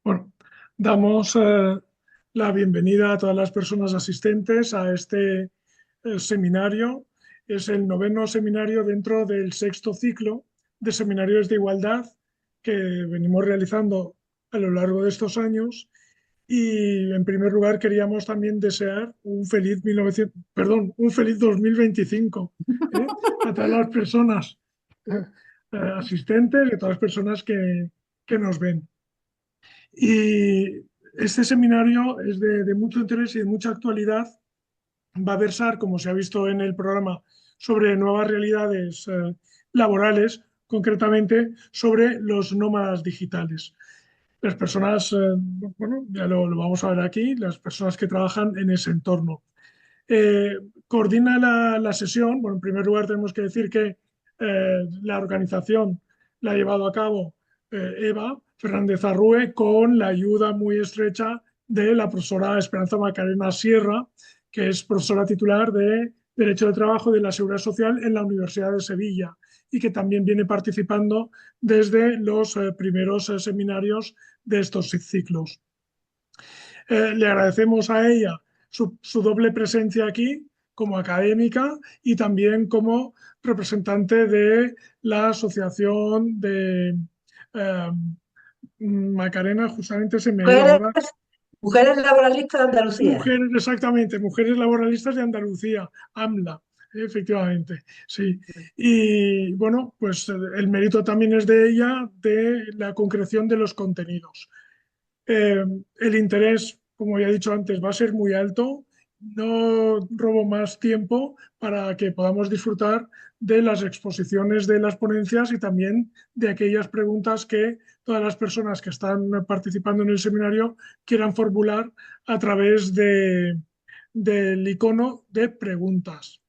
Bueno, damos la bienvenida a todas las personas asistentes a este seminario. Es el noveno seminario dentro del sexto ciclo de seminarios de igualdad que venimos realizando a lo largo de estos años. Y en primer lugar queríamos también desear un feliz 2025, a todas las personas asistentes y a todas las personas que nos ven. Y este seminario es de mucho interés y de mucha actualidad. Va a versar, como se ha visto en el programa, sobre nuevas realidades laborales, concretamente sobre los nómadas digitales. Las personas, bueno, ya lo vamos a ver aquí, las personas que trabajan en ese entorno. Coordina la sesión. Bueno, en primer lugar tenemos que decir que la organización la ha llevado a cabo Eva Fernández Arrue con la ayuda muy estrecha de la profesora Esperanza Macarena Sierra, que es profesora titular de Derecho de Trabajo de la Seguridad Social en la Universidad de Sevilla y que también viene participando desde los primeros seminarios de estos ciclos. Le agradecemos a ella su doble presencia aquí como académica y también como representante de la Asociación de eh, Macarena, justamente se me ha ido Mujeres, ahora. mujeres laboralistas de Andalucía. Mujeres, exactamente, Mujeres Laboralistas de Andalucía, AMLA, efectivamente, sí. Y bueno, pues el mérito también es de ella, de la concreción de los contenidos. Eh, el interés, como ya he dicho antes, va a ser muy alto. No robo más tiempo para que podamos disfrutar de las exposiciones de las ponencias y también de aquellas preguntas que todas las personas que están participando en el seminario quieran formular a través del icono de preguntas.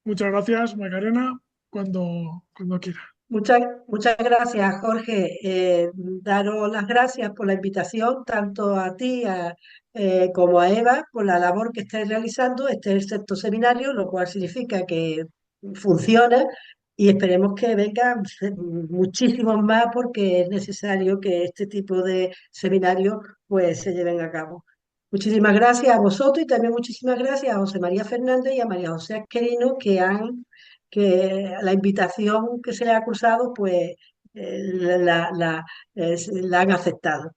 Muchas gracias, Macarena, cuando quiera. Muchas gracias, Jorge. Daros las gracias por la invitación, tanto a ti como a Eva, por la labor que estáis realizando. Este es el sexto seminario, lo cual significa que funciona y esperemos que vengan muchísimos más porque es necesario que este tipo de seminarios pues, se lleven a cabo. Muchísimas gracias a vosotros y también muchísimas gracias a José María Fernández y a María José Asquerino que la invitación que se le ha cursado, pues la han aceptado.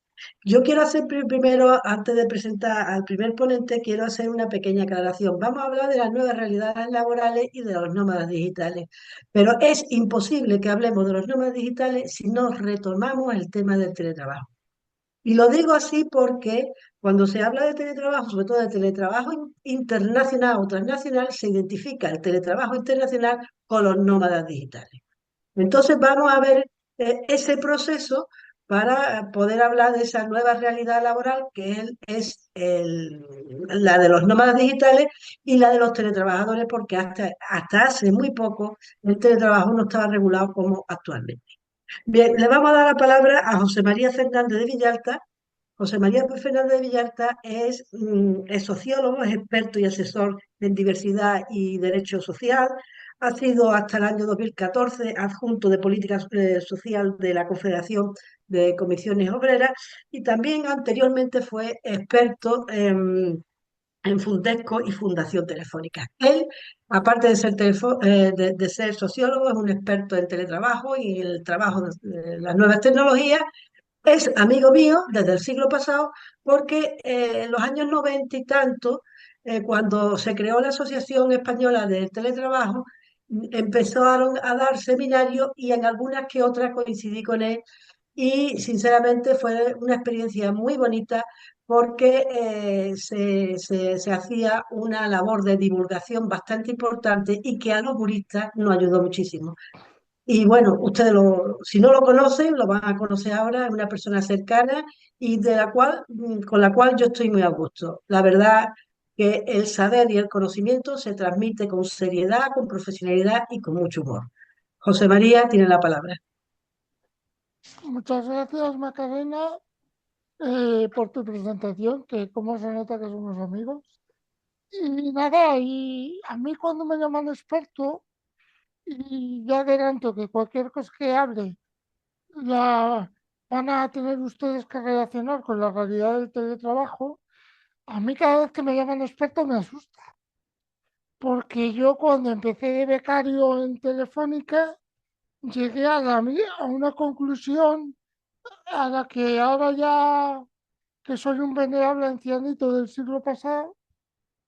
Yo quiero hacer primero, antes de presentar al primer ponente, quiero hacer una pequeña aclaración. Vamos a hablar de las nuevas realidades laborales y de los nómadas digitales, pero es imposible que hablemos de los nómadas digitales si no retomamos el tema del teletrabajo. Y lo digo así porque cuando se habla de teletrabajo, sobre todo de teletrabajo internacional o transnacional, se identifica el teletrabajo internacional con los nómadas digitales. Entonces vamos a ver ese proceso para poder hablar de esa nueva realidad laboral que la de los nómadas digitales y la de los teletrabajadores, porque hasta hace muy poco el teletrabajo no estaba regulado como actualmente. Bien, le vamos a dar la palabra a José María Fernández de Villalta. José María Fernández de Villalta es sociólogo, es experto y asesor en diversidad y derecho social. Ha sido hasta el año 2014 adjunto de política social de la Confederación de Comisiones Obreras y también anteriormente fue experto en Fundesco y Fundación Telefónica. Él, aparte de de ser sociólogo, es un experto en teletrabajo y el trabajo de las nuevas tecnologías. Es amigo mío desde el siglo pasado porque en los años 90 y tanto, cuando se creó la Asociación Española del Teletrabajo, empezaron a dar seminarios y en algunas que otras coincidí con él y sinceramente fue una experiencia muy bonita porque se hacía una labor de divulgación bastante importante y que a los juristas nos ayudó muchísimo. Y bueno, si no lo conocen, lo van a conocer ahora, es una persona cercana y con la cual yo estoy muy a gusto. La verdad que el saber y el conocimiento se transmite con seriedad, con profesionalidad y con mucho humor. José María tiene la palabra. Muchas gracias, Macarena, por tu presentación, que como se nota que somos amigos. Y nada, y a mí cuando me llaman experto, y ya adelanto que cualquier cosa que hable la, van a tener ustedes que relacionar con la realidad del teletrabajo, a mí cada vez que me llaman experto me asusta. Porque yo cuando empecé de becario en Telefónica llegué a una conclusión a la que ahora ya que soy un venerable ancianito del siglo pasado,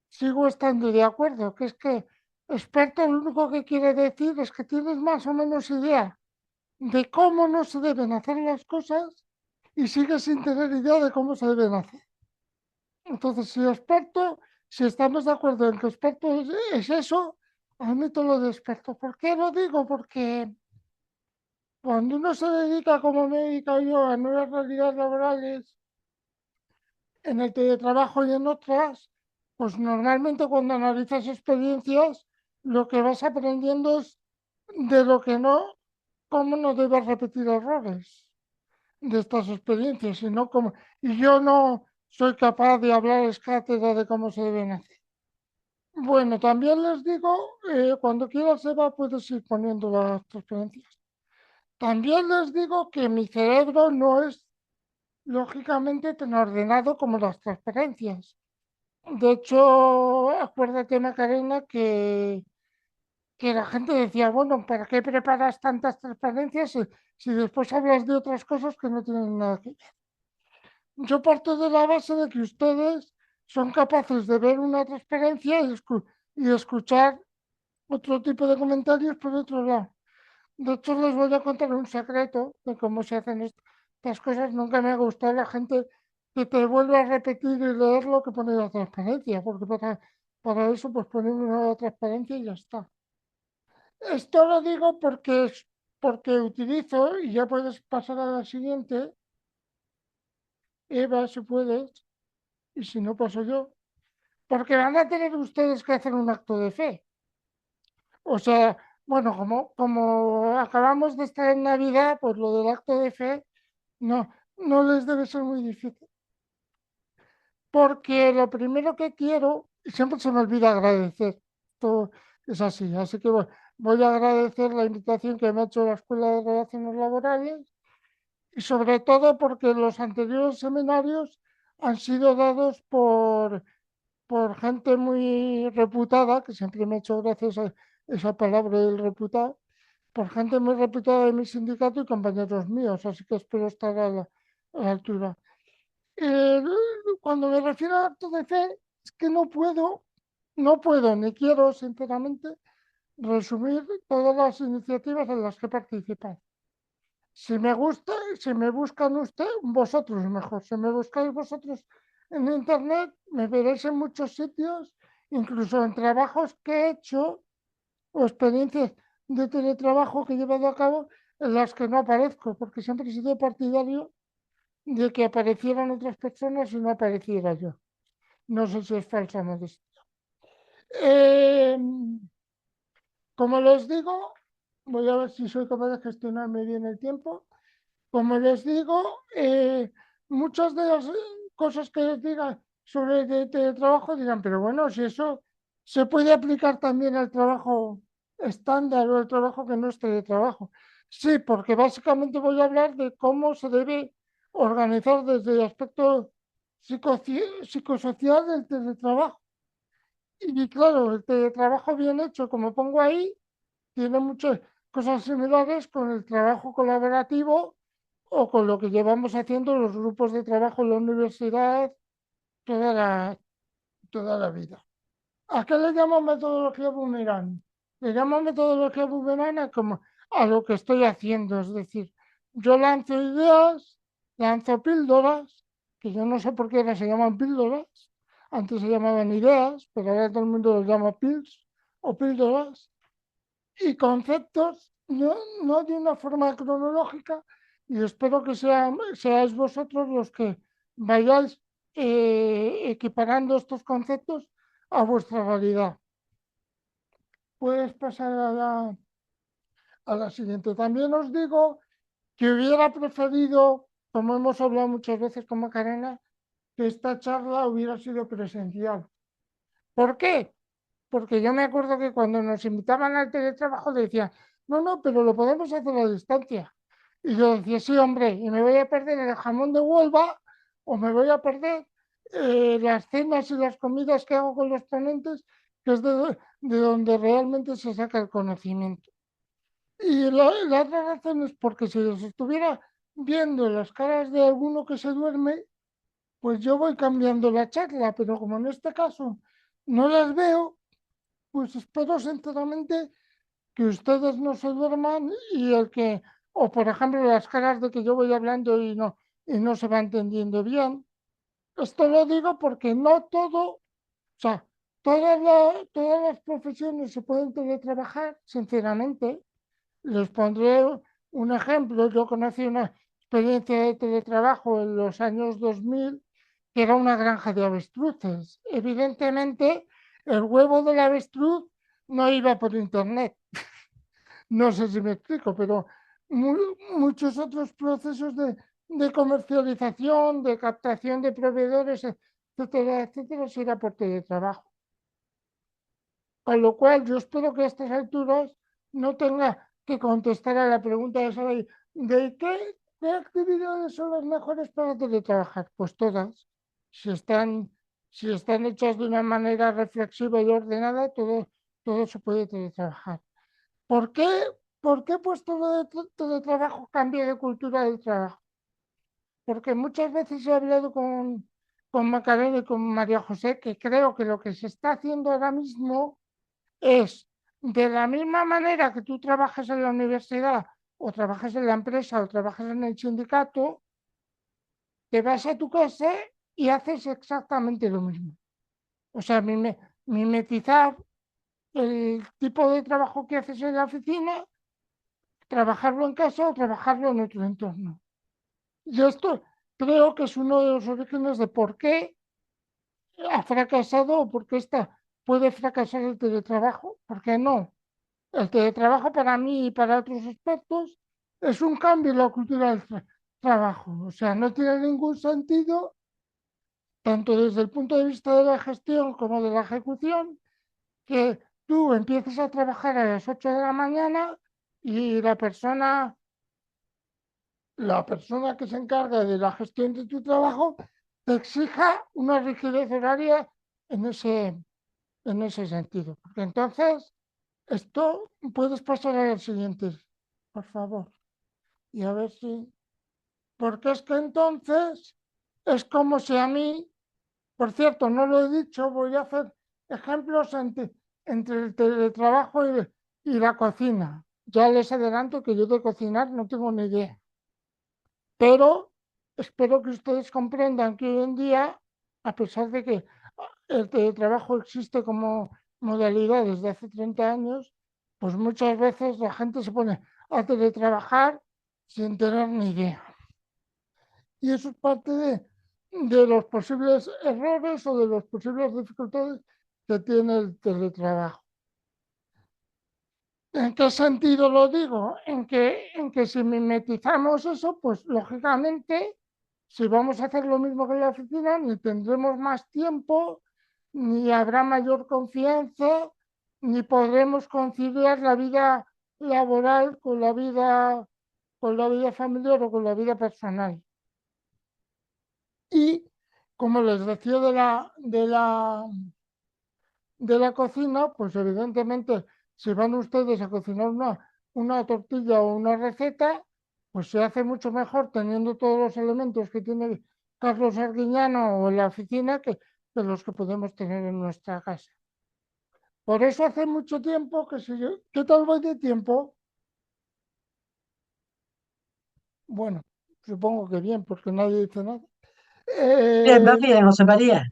sigo estando de acuerdo, que es que experto lo único que quiere decir es que tienes más o menos idea de cómo no se deben hacer las cosas y sigues sin tener idea de cómo se deben hacer. Entonces, si estamos de acuerdo en que experto es eso, admito lo de experto. ¿Por qué lo digo? Porque cuando uno se dedica, como me he dedicado yo, a nuevas realidades laborales, en el teletrabajo y en otras, pues normalmente cuando analizas experiencias, lo que vas aprendiendo es de lo que no, cómo no debes repetir errores de estas experiencias, sino como, y yo no soy capaz de hablar cátedra de cómo se deben hacer. Bueno, también les digo, cuando quieras, Eva, puedes ir poniendo las transparencias. También les digo que mi cerebro no es lógicamente tan ordenado como las transparencias. De hecho, acuérdate, Macarena, que la gente decía, bueno, ¿para qué preparas tantas transparencias si después hablas de otras cosas que no tienen nada que ver? Yo parto de la base de que ustedes son capaces de ver una transparencia y escuchar otro tipo de comentarios por otro lado. De hecho, les voy a contar un secreto de cómo se hacen estas cosas. Nunca me ha gustado la gente que te vuelve a repetir y leer lo que pone la transparencia, porque para eso pues ponen una transparencia y ya está. Esto lo digo porque utilizo, y ya puedes pasar a la siguiente, Eva, si puedes, y si no paso yo, porque van a tener ustedes que hacer un acto de fe. O sea, bueno, como acabamos de estar en Navidad, pues lo del acto de fe no les debe ser muy difícil. Porque lo primero que quiero, y siempre se me olvida agradecer, esto es así que voy a agradecer la invitación que me ha hecho la Escuela de Relaciones Laborales y sobre todo porque los anteriores seminarios han sido dados por gente muy reputada, que siempre me ha hecho gracias a esa palabra del reputado, por gente muy reputada de mi sindicato y compañeros míos, así que espero estar a la altura. Eh, Cuando me refiero al acto de fe, es que no puedo ni quiero, sinceramente, resumir todas las iniciativas en las que he participado. Si me gusta, si me buscan vosotros mejor, si me buscáis vosotros en internet, me veréis en muchos sitios, incluso en trabajos que he hecho o experiencias de teletrabajo que he llevado a cabo en las que no aparezco, porque siempre he sido partidario de que aparecieran otras personas y no apareciera yo. No sé si es falsa modestia. Eh, Como les digo, voy a ver si soy capaz de gestionarme bien el tiempo. Como les digo, muchas de las cosas que les diga sobre el teletrabajo dirán, pero bueno, si eso se puede aplicar también al trabajo estándar o al trabajo que no es teletrabajo. Sí, porque básicamente voy a hablar de cómo se debe organizar desde el aspecto psicosocial del teletrabajo. Y claro, el teletrabajo bien hecho, como pongo ahí, tiene muchas cosas similares con el trabajo colaborativo o con lo que llevamos haciendo los grupos de trabajo en la universidad toda la vida. ¿A qué le llamo metodología boomerang? Le llamo metodología boomerang a lo que estoy haciendo, es decir, yo lanzo ideas, lanzo píldoras, que yo no sé por qué ahora se llaman píldoras, antes se llamaban ideas, pero ahora todo el mundo los llama pils o píldoras, y conceptos, no de una forma cronológica, y espero que seáis vosotros los que vayáis equiparando estos conceptos a vuestra realidad. Puedes pasar a la siguiente. También os digo que hubiera preferido, como hemos hablado muchas veces con Macarena, que esta charla hubiera sido presencial. ¿Por qué? Porque yo me acuerdo que cuando nos invitaban al teletrabajo decían, no, pero lo podemos hacer a distancia. Y yo decía, sí, hombre, y me voy a perder el jamón de Huelva o me voy a perder las cenas y las comidas que hago con los ponentes, que es de donde realmente se saca el conocimiento. Y la otra razón es porque si los estuviera viendo las caras de alguno que se duerme, pues yo voy cambiando la charla, pero como en este caso no las veo, pues espero sinceramente que ustedes no se duerman y o por ejemplo, las caras de que yo voy hablando y no se va entendiendo bien. Esto lo digo porque no todo, o sea, todas las profesiones se pueden teletrabajar, sinceramente. Les pondré un ejemplo. Yo conocí una experiencia de teletrabajo en los años 2000 que era una granja de avestruces. Evidentemente, el huevo del avestruz no iba por internet. No sé si me explico, pero muchos otros procesos de comercialización, de captación de proveedores, etcétera, etcétera, se irá por teletrabajo. Con lo cual, yo espero que a estas alturas no tenga que contestar a la pregunta de qué actividades son las mejores para teletrabajar. Pues todas. Si están, si están hechas de una manera reflexiva y ordenada, todo se puede teletrabajar. ¿Por qué, ¿Por qué pues todo de teletrabajo cambia de cultura del trabajo? Porque muchas veces he hablado con Macarena y con María José que creo que lo que se está haciendo ahora mismo es de la misma manera que tú trabajas en la universidad o trabajas en la empresa o trabajas en el sindicato, te vas a tu casa y haces exactamente lo mismo. O sea, mimetizar el tipo de trabajo que haces en la oficina, trabajarlo en casa o trabajarlo en otro entorno. Y esto creo que es uno de los orígenes de por qué ha fracasado o por qué puede fracasar el teletrabajo. ¿Por qué no? El teletrabajo para mí y para otros expertos es un cambio en la cultura del trabajo. O sea, no tiene ningún sentido, tanto desde el punto de vista de la gestión como de la ejecución, que tú empieces a trabajar a las 8 de la mañana y la persona que se encarga de la gestión de tu trabajo te exija una rigidez horaria en en ese sentido. Porque entonces, esto puedes pasar al siguiente, por favor. Y a ver si... Porque es que entonces es como si a mí, por cierto, no lo he dicho, voy a hacer ejemplos entre el teletrabajo y la cocina. Ya les adelanto que yo de cocinar no tengo ni idea. Pero espero que ustedes comprendan que hoy en día, a pesar de que el teletrabajo existe como modalidad desde hace 30 años, pues muchas veces la gente se pone a teletrabajar sin tener ni idea. Y eso es parte de los posibles errores o de las posibles dificultades que tiene el teletrabajo. ¿En qué sentido lo digo? En que si mimetizamos eso, pues lógicamente, si vamos a hacer lo mismo que en la oficina, ni tendremos más tiempo, ni habrá mayor confianza, ni podremos conciliar la vida laboral con la vida familiar o con la vida personal. Y como les decía de la cocina, pues evidentemente si van ustedes a cocinar una tortilla o una receta, pues se hace mucho mejor teniendo todos los elementos que tiene Carlos Arguiñano o en la oficina que los que podemos tener en nuestra casa. Por eso hace mucho tiempo que si yo, ¿qué tal voy de tiempo? Bueno, supongo que bien, porque nadie dice nada. Bien, va Eh, bien, José María.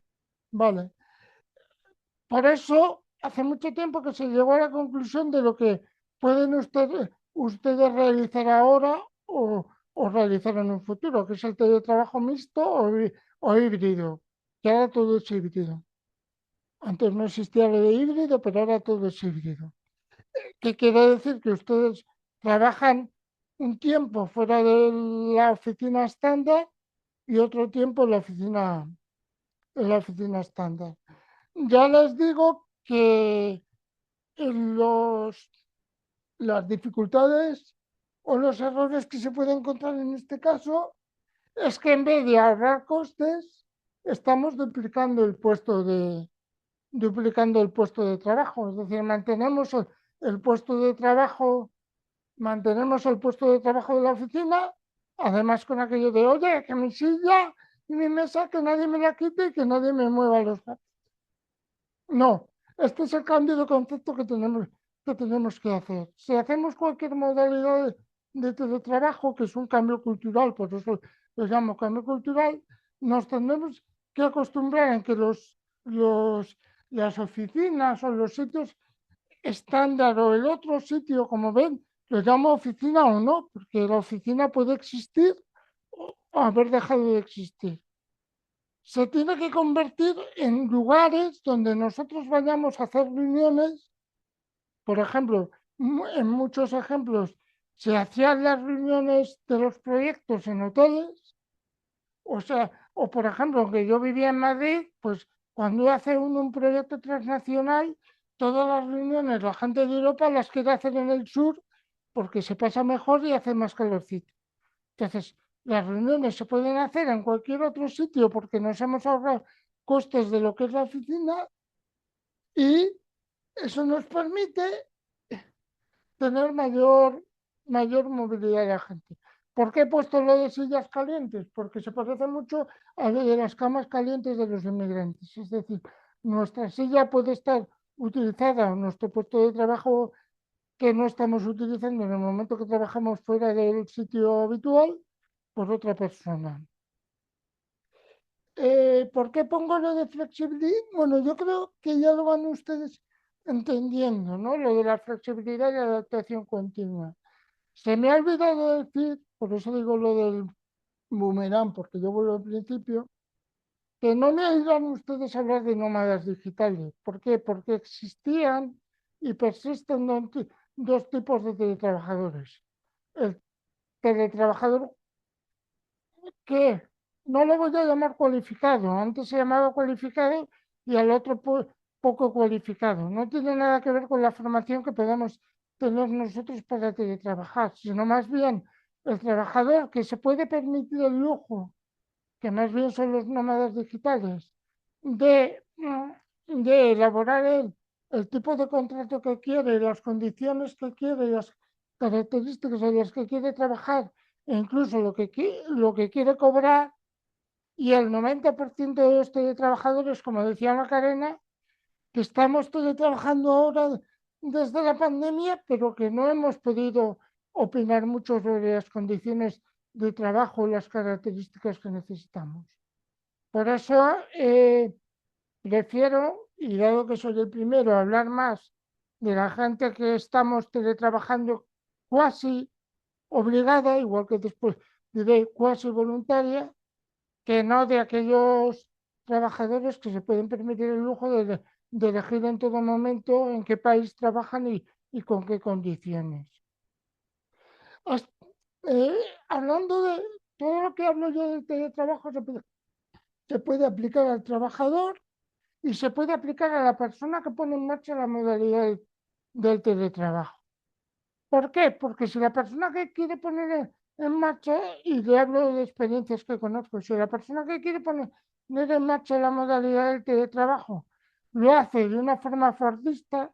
vale. Por eso, hace mucho tiempo que se llegó a la conclusión de lo que pueden ustedes realizar ahora o realizar en un futuro, que es el teletrabajo mixto o híbrido, que ahora todo es híbrido. Antes no existía lo de híbrido, pero ahora todo es híbrido. ¿Qué quiere decir? Que ustedes trabajan un tiempo fuera de la oficina estándar y otro tiempo en la oficina estándar. Ya les digo que las dificultades o los errores que se pueden encontrar en este caso es que en vez de ahorrar costes, estamos duplicando el puesto de trabajo. Es decir, el puesto de trabajo, mantenemos el puesto de trabajo de la oficina, además con aquello de, oye, que mi silla y mi mesa, que nadie me la quite y que nadie me mueva los papeles. No, este es el cambio de concepto que tenemos que hacer. Si hacemos cualquier modalidad de teletrabajo, que es un cambio cultural, por eso lo llamo cambio cultural, nos tendremos que acostumbrar en que las oficinas o los sitios estándar o el otro sitio, como ven, lo llamo oficina o no, porque la oficina puede existir o haber dejado de existir. Se tiene que convertir en lugares donde nosotros vayamos a hacer reuniones. Por ejemplo, en muchos ejemplos se hacían las reuniones de los proyectos en hoteles, o por ejemplo, que yo vivía en Madrid, pues cuando hace uno un proyecto transnacional, todas las reuniones, la gente de Europa las quiere hacer en el sur porque se pasa mejor y hace más calorcito. Entonces, las reuniones se pueden hacer en cualquier otro sitio porque nos hemos ahorrado costes de lo que es la oficina y eso nos permite tener mayor movilidad de la gente. ¿Por qué he puesto lo de sillas calientes? Porque se parece mucho a lo de las camas calientes de los inmigrantes. Es decir, nuestra silla puede estar utilizada, nuestro puesto de trabajo que no estamos utilizando en el momento que trabajamos fuera del sitio habitual por otra persona. ¿Por qué pongo lo de flexibilidad? Bueno, yo creo que ya lo van ustedes entendiendo, ¿no? Lo de la flexibilidad y la adaptación continua. Se me ha olvidado decir, por eso digo lo del boomerang, porque yo vuelvo al principio, que no me oirán ustedes hablar de nómadas digitales. ¿Por qué? Porque existían y persisten dos tipos de teletrabajadores. El teletrabajador que no lo voy a llamar cualificado, antes se llamaba cualificado y al otro poco cualificado. No tiene nada que ver con la formación que podamos tener nosotros para teletrabajar, sino más bien el trabajador que se puede permitir el lujo, que más bien son los nómadas digitales, de elaborar el tipo de contrato que quiere, las condiciones que quiere, las características en las que quiere trabajar e incluso lo que quiere cobrar, y el 90% de los teletrabajadores, como decía Macarena, que estamos teletrabajando ahora desde la pandemia, pero que no hemos podido opinar mucho sobre las condiciones de trabajo y las características que necesitamos. Por eso prefiero, y dado que soy el primero, hablar más de la gente que estamos teletrabajando cuasi obligada, igual que después diré cuasi voluntaria, que no de aquellos trabajadores que se pueden permitir el lujo de elegir en todo momento en qué país trabajan y con qué condiciones. Eh, Hablando de todo lo que hablo yo del teletrabajo, se puede aplicar al trabajador y se puede aplicar a la persona que pone en marcha la modalidad del teletrabajo. ¿Por qué? Porque si la persona que quiere poner en marcha, y le hablo de experiencias que conozco, si la persona que quiere poner en marcha la modalidad del teletrabajo lo hace de una forma fordista,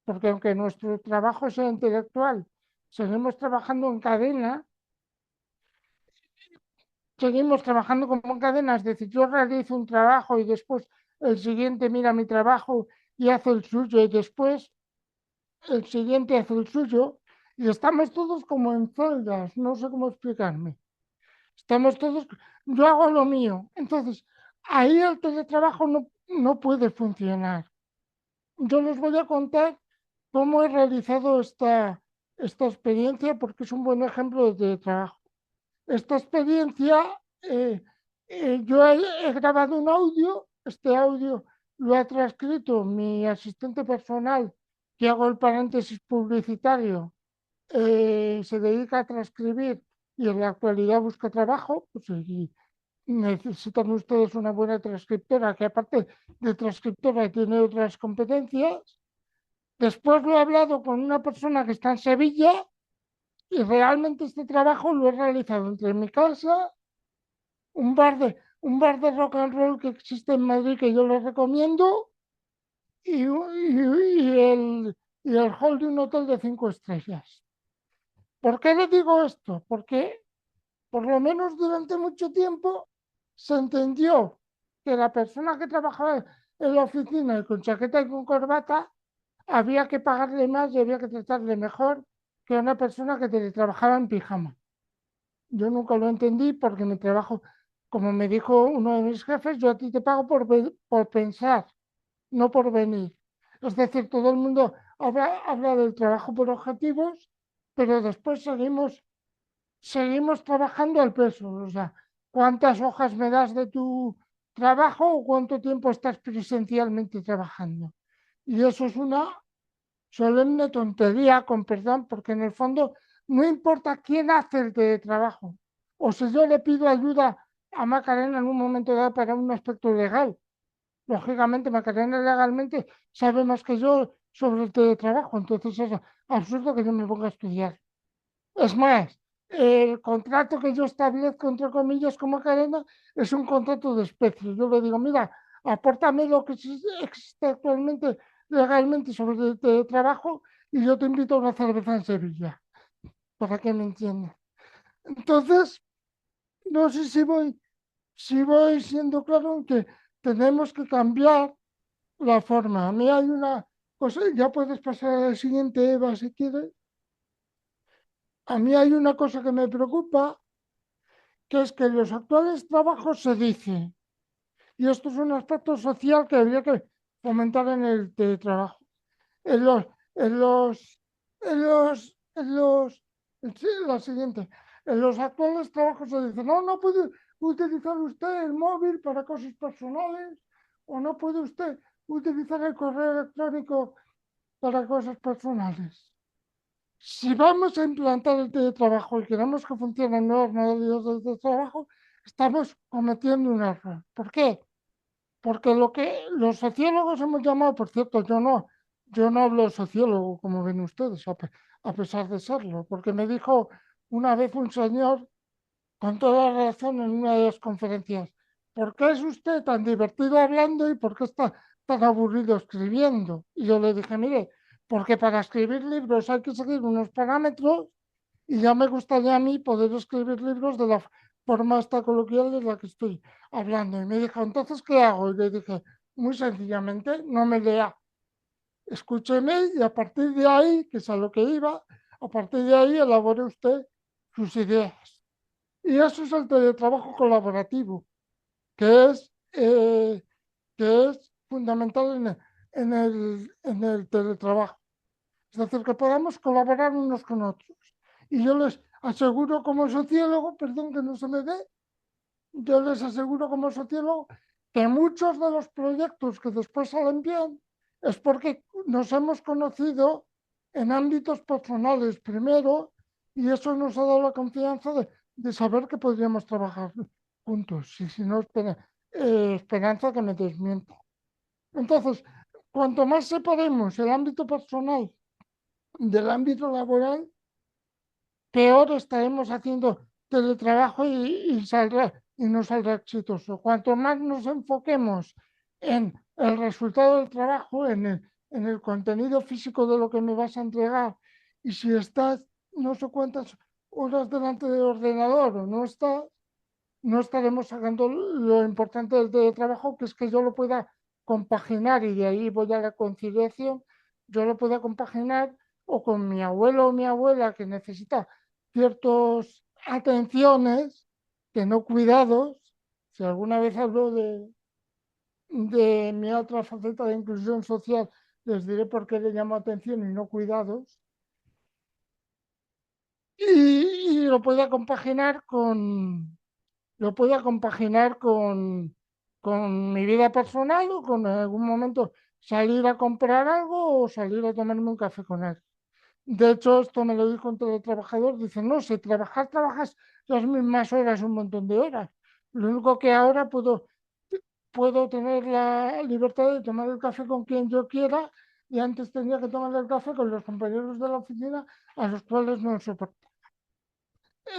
porque aunque nuestro trabajo sea intelectual, seguimos trabajando en cadena, seguimos trabajando como en cadena, es decir, yo realizo un trabajo y después el siguiente mira mi trabajo y hace el suyo y después el siguiente hace el suyo y estamos todos como en celdas, no sé cómo explicarme. Estamos todos, yo hago lo mío. Entonces, ahí el teletrabajo no puede funcionar. Yo les voy a contar cómo he realizado esta experiencia porque es un buen ejemplo de teletrabajo. Esta experiencia, yo he grabado un audio, este audio lo ha transcrito mi asistente personal, que hago el paréntesis publicitario, se dedica a transcribir y en la actualidad busca trabajo, pues y necesitan ustedes una buena transcriptora, que aparte de transcriptora tiene otras competencias. Después lo he hablado con una persona que está en Sevilla Y realmente este trabajo lo he realizado entre mi casa, un bar de rock and roll que existe en Madrid que yo les recomiendo y el hall de un hotel de 5 estrellas. ¿Por qué le digo esto? Porque por lo menos durante mucho tiempo se entendió que la persona que trabajaba en la oficina y con chaqueta y con corbata había que pagarle más y había que tratarle mejor que una persona que trabajaba en pijama. Yo nunca lo entendí porque mi trabajo, como me dijo uno de mis jefes, yo a ti te pago por pensar, no por venir. Es decir, todo el mundo habla del trabajo por objetivos, pero después seguimos trabajando al peso. O sea, ¿cuántas hojas me das de tu trabajo o cuánto tiempo estás presencialmente trabajando? Y eso es una solemne tontería, con perdón, porque en el fondo no importa quién hace el teletrabajo. O si yo le pido ayuda a Macarena en un momento dado para un aspecto legal. Lógicamente, Macarena legalmente sabe más que yo sobre el teletrabajo, entonces es absurdo que yo me ponga a estudiar. Es más, el contrato que yo establezco, entre comillas, con Macarena, es un contrato de especie. Yo le digo, mira, apórtame lo que existe actualmente legalmente sobre el teletrabajo y yo te invito a una cerveza en Sevilla, para que me entiendas. Entonces, no sé si voy siendo claro en que tenemos que cambiar la forma. A mí hay una cosa, ya puedes pasar a la siguiente, Eva, si quieres. A mí hay una cosa que me preocupa, que es que en los actuales trabajos se dice, y esto es un aspecto social que habría que fomentar en el teletrabajo. En los, en los, sí, la siguiente, en los actuales trabajos se dice, no, no puede utilizar usted el móvil para cosas personales, o no puede usted utilizar el correo electrónico para cosas personales. Si vamos a implantar el teletrabajo y queremos que funcionen nuevos modelos de trabajo, estamos cometiendo un error. ¿Por qué? Porque lo que los sociólogos hemos llamado, por cierto, yo no hablo sociólogo, como ven ustedes, a pesar de serlo, porque me dijo una vez un señor, con toda razón, en una de las conferencias, ¿por qué es usted tan divertido hablando y por qué está tan aburrido escribiendo? Y yo le dije, mire, porque para escribir libros hay que seguir unos parámetros y ya me gustaría a mí poder escribir libros de la forma esta coloquial de la que estoy hablando. Y me dijo, entonces, ¿qué hago? Y le dije, muy sencillamente, no me lea, escúcheme y a partir de ahí, que es a lo que iba, a partir de ahí elabore usted sus ideas. Y eso es el teletrabajo colaborativo, que es, eh, que es fundamental en el teletrabajo. Es decir, que podamos colaborar unos con otros. Y yo les aseguro como sociólogo, perdón que no se me ve, yo les aseguro como sociólogo que muchos de los proyectos que después salen bien es porque nos hemos conocido en ámbitos personales primero y eso nos ha dado la confianza de saber que podríamos trabajar juntos. Y si no, esperanza que me desmienta. Entonces, cuanto más separemos el ámbito personal del ámbito laboral, peor estaremos haciendo teletrabajo y no saldrá exitoso. Cuanto más nos enfoquemos en el resultado del trabajo, en el contenido físico de lo que me vas a entregar, y si estás no sé cuántas horas delante del ordenador o no estás, no estaremos sacando lo importante del teletrabajo, que es que yo lo pueda compaginar, y de ahí voy a la conciliación, yo lo pueda compaginar o con mi abuelo o mi abuela que necesita ciertas atenciones, que no cuidados. Si alguna vez hablo de mi otra faceta de inclusión social, les diré por qué le llamo atención y no cuidados. Y lo pueda compaginar con mi vida personal o con en algún momento salir a comprar algo o salir a tomarme un café con él. De hecho, esto me lo dijo un teletrabajador, dice, no, si trabajas las mismas horas, un montón de horas. Lo único que ahora puedo tener la libertad de tomar el café con quien yo quiera y antes tenía que tomar el café con los compañeros de la oficina a los cuales no soporto.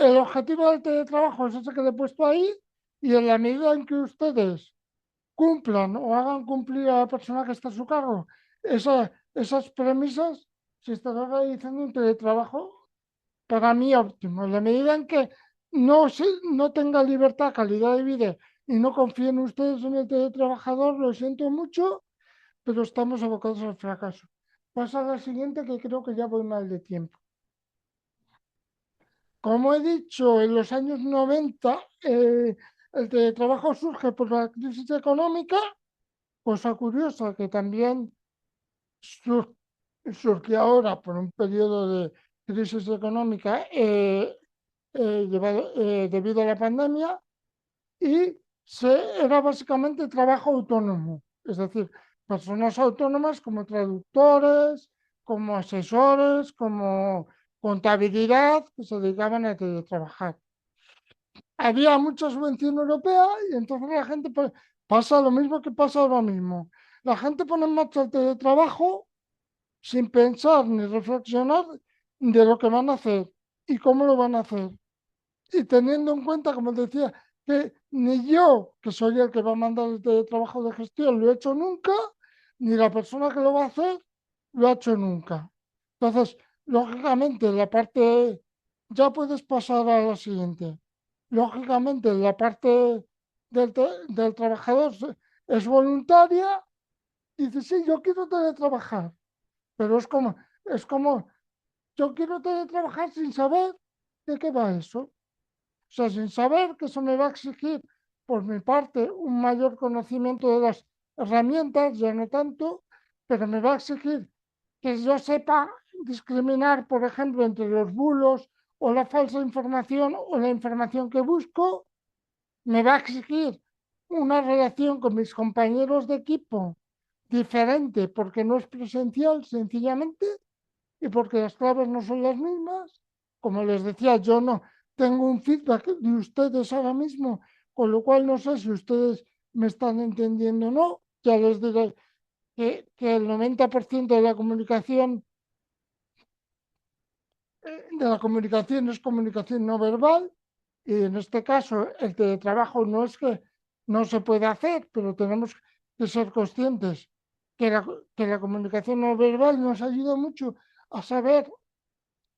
el objetivo del teletrabajo es ese que le he puesto ahí, y en la medida en que ustedes cumplan o hagan cumplir a la persona que está a su cargo esas premisas, se estará realizando un teletrabajo para mí óptimo. En la medida en que no tenga libertad, calidad de vida y no confíen ustedes en el teletrabajador, lo siento mucho, pero estamos abocados al fracaso. Pasa a la siguiente, que creo que ya voy mal de tiempo. Como he dicho, en los años 90 el teletrabajo surge por la crisis económica, cosa curiosa que también surgió ahora por un periodo de crisis económica debido a la pandemia, y era básicamente trabajo autónomo, es decir, personas autónomas como traductores, como asesores, como contabilidad, que se dedicaban a teletrabajar. Había mucha subvención europea y entonces la gente pasa lo mismo que pasa ahora mismo. La gente pone en marcha el teletrabajo sin pensar ni reflexionar de lo que van a hacer y cómo lo van a hacer. Y teniendo en cuenta, como decía, que ni yo, que soy el que va a mandar el teletrabajo de gestión, lo he hecho nunca, ni la persona que lo va a hacer lo ha hecho nunca. Entonces, lógicamente, la parte, ya puedes pasar a la siguiente. Lógicamente, la parte del trabajador es voluntaria y dice, sí, yo quiero teletrabajar, pero es como, yo quiero teletrabajar sin saber de qué va eso. O sea, sin saber que eso me va a exigir, por mi parte, un mayor conocimiento de las herramientas, ya no tanto, pero me va a exigir que yo sepa discriminar, por ejemplo, entre los bulos o la falsa información o la información que busco. Me va a exigir una relación con mis compañeros de equipo diferente porque no es presencial, sencillamente, y porque las claves no son las mismas. Como les decía, yo no tengo un feedback de ustedes ahora mismo, con lo cual no sé si ustedes me están entendiendo o no. Ya les diré que el 90% de la comunicación es comunicación no verbal, y en este caso el teletrabajo no es que no se pueda hacer, pero tenemos que ser conscientes que la comunicación no verbal nos ayuda mucho a saber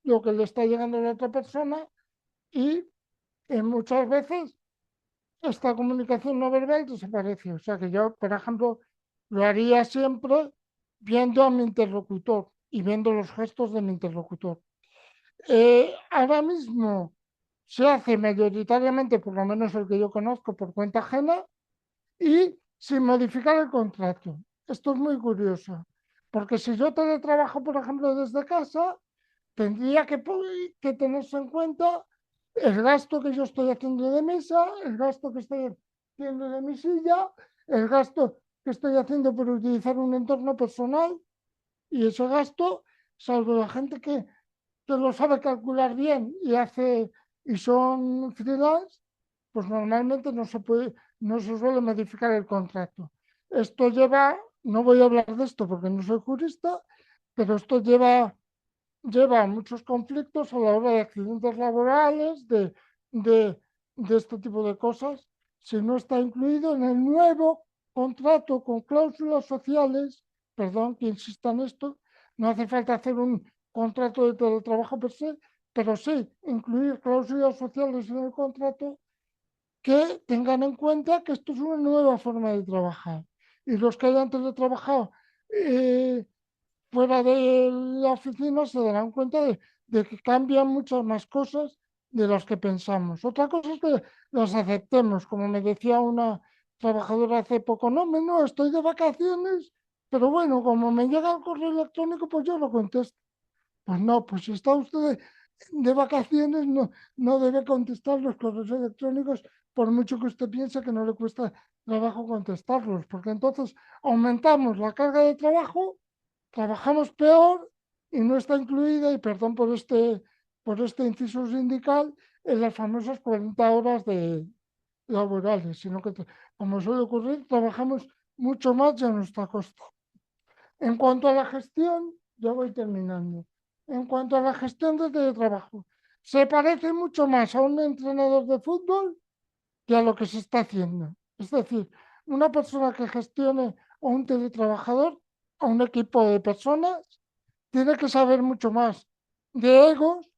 lo que le está llegando a la otra persona, y muchas veces esta comunicación no verbal desaparece. O sea que yo, por ejemplo, lo haría siempre viendo a mi interlocutor y viendo los gestos de mi interlocutor. Ahora mismo se hace mayoritariamente, por lo menos el que yo conozco, por cuenta ajena y sin modificar el contrato. Esto es muy curioso, porque si yo teletrabajo, por ejemplo, desde casa, tendría que tenerse en cuenta el gasto que yo estoy haciendo de mesa, el gasto que estoy haciendo de mi silla, el gasto que estoy haciendo por utilizar un entorno personal, y ese gasto, salvo la gente que lo sabe calcular bien y son freelance, pues normalmente no se suele modificar el contrato. Esto no voy a hablar de esto porque no soy jurista, pero esto lleva a muchos conflictos a la hora de accidentes laborales, de este tipo de cosas, si no está incluido en el nuevo contrato con cláusulas sociales. Perdón que insista en esto, no hace falta hacer un contrato de teletrabajo per se, pero sí incluir cláusulas sociales en el contrato que tengan en cuenta que esto es una nueva forma de trabajar. Y los que hayan teletrabajado fuera de la oficina se darán cuenta de que cambian muchas más cosas de las que pensamos. Otra cosa es que las aceptemos, como me decía una trabajadora hace poco, no, estoy de vacaciones, pero bueno, como me llega el correo electrónico, pues yo lo contesto. Pues no, pues si está usted de vacaciones, no debe contestar los correos electrónicos, por mucho que usted piense que no le cuesta trabajo contestarlos, porque entonces aumentamos la carga de trabajo, trabajamos peor y no está incluida, y perdón por este inciso sindical, en las famosas 40 horas laborales, sino que, como suele ocurrir, trabajamos mucho más y a nuestra costa. En cuanto a la gestión, ya voy terminando. En cuanto a la gestión del teletrabajo, se parece mucho más a un entrenador de fútbol que a lo que se está haciendo. Es decir, una persona que gestione a un teletrabajador, a un equipo de personas, tiene que saber mucho más de egos,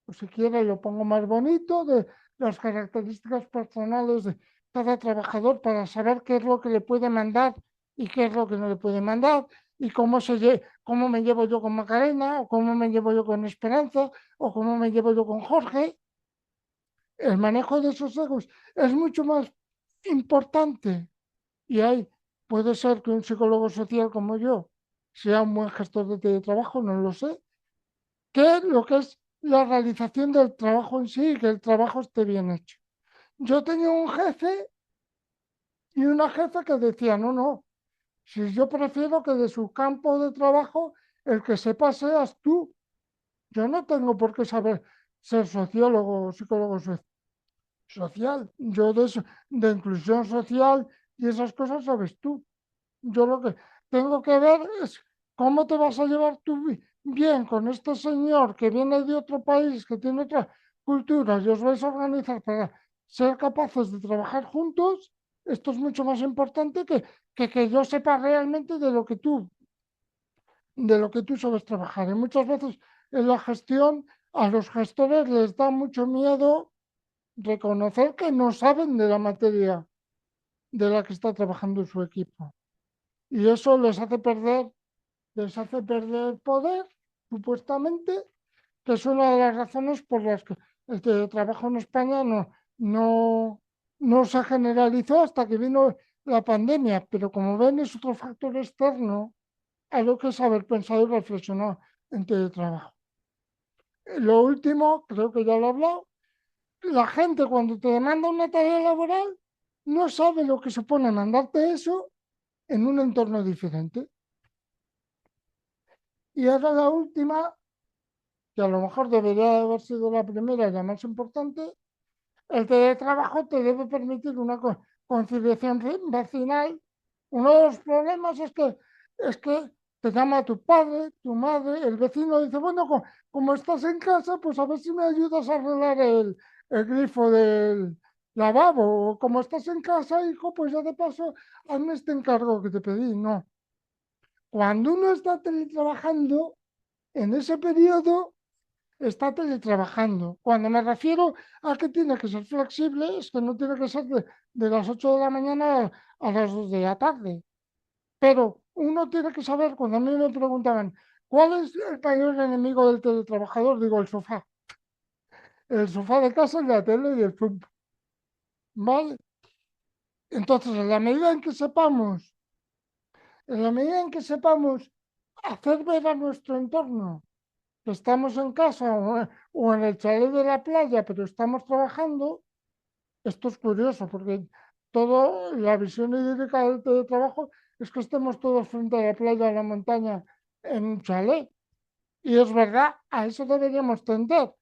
o si quiere lo pongo más bonito, de las características personales de cada trabajador para saber qué es lo que le puede mandar y qué es lo que no le puede mandar, y cómo me llevo yo con Macarena, o cómo me llevo yo con Esperanza, o cómo me llevo yo con Jorge. El manejo de esos egos es mucho más importante y puede ser que un psicólogo social como yo sea un buen gestor de teletrabajo, no lo sé, que lo que es la realización del trabajo en sí y que el trabajo esté bien hecho. Yo tenía un jefe y una jefa que decía, no, no, si yo prefiero que de su campo de trabajo el que sepa seas tú. Yo no tengo por qué saber ser sociólogo o psicólogo social. Yo de inclusión social y esas cosas sabes tú. Yo lo que tengo que ver es cómo te vas a llevar tú bien con este señor que viene de otro país, que tiene otra cultura, y os vais a organizar para ser capaces de trabajar juntos. Esto es mucho más importante que yo sepa realmente de lo que tú sabes trabajar. Y muchas veces en la gestión a los gestores les da mucho miedo reconocer que no saben de la materia de la que está trabajando su equipo. Y eso les hace perder poder, supuestamente, que es una de las razones por las que el teletrabajo en España no se generalizó hasta que vino la pandemia. Pero como ven, es otro factor externo a lo que es haber pensado y reflexionado en teletrabajo. Lo último, creo que ya lo he hablado, la gente cuando te demanda una tarea laboral no sabe lo que supone mandarte eso en un entorno diferente. Y ahora la última, que a lo mejor debería haber sido la primera y la más importante, el teletrabajo te debe permitir una conciliación vecinal. Uno de los problemas es que te llama tu padre, tu madre, el vecino dice, bueno, como estás en casa, pues a ver si me ayudas a arreglar el grifo del lavabo. O como estás en casa, hijo, pues ya de paso, hazme este encargo que te pedí. No. Cuando uno está teletrabajando, en ese periodo está teletrabajando. Cuando me refiero a que tiene que ser flexible, es que no tiene que ser de las 8 de la mañana a las 2 de la tarde. Pero uno tiene que saber, cuando a mí me preguntaban, ¿cuál es el mayor enemigo del teletrabajador? Digo, el sofá. El sofá de casa, la tele y el fútbol. ¿Vale? Entonces, en la medida en que sepamos hacer ver a nuestro entorno que estamos en casa o en el chalet de la playa, pero estamos trabajando, esto es curioso porque la visión idílica del teletrabajo es que estemos todos frente a la playa, a la montaña, en un chalet. Y es verdad, a eso deberíamos tender.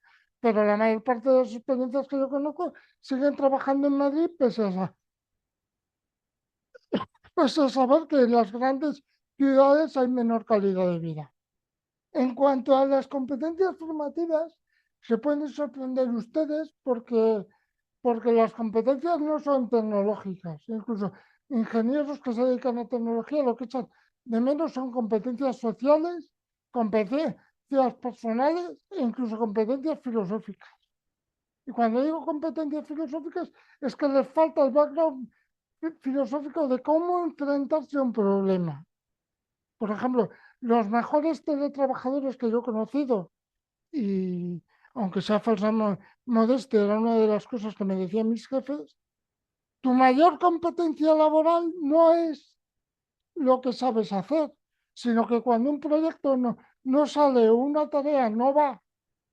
Pero la mayor parte de las experiencias que yo conozco siguen trabajando en Madrid, pese a saber que en las grandes ciudades hay menor calidad de vida. En cuanto a las competencias formativas, se pueden sorprender ustedes porque las competencias no son tecnológicas. Incluso ingenieros que se dedican a tecnología lo que echan de menos son competencias sociales, competencias personales e incluso competencias filosóficas. Y cuando digo competencias filosóficas es que les falta el background filosófico de cómo enfrentarse a un problema. Por ejemplo, los mejores teletrabajadores que yo he conocido, y aunque sea falsa modestia, era una de las cosas que me decían mis jefes, tu mayor competencia laboral no es lo que sabes hacer, sino que cuando un proyecto no sale o una tarea no va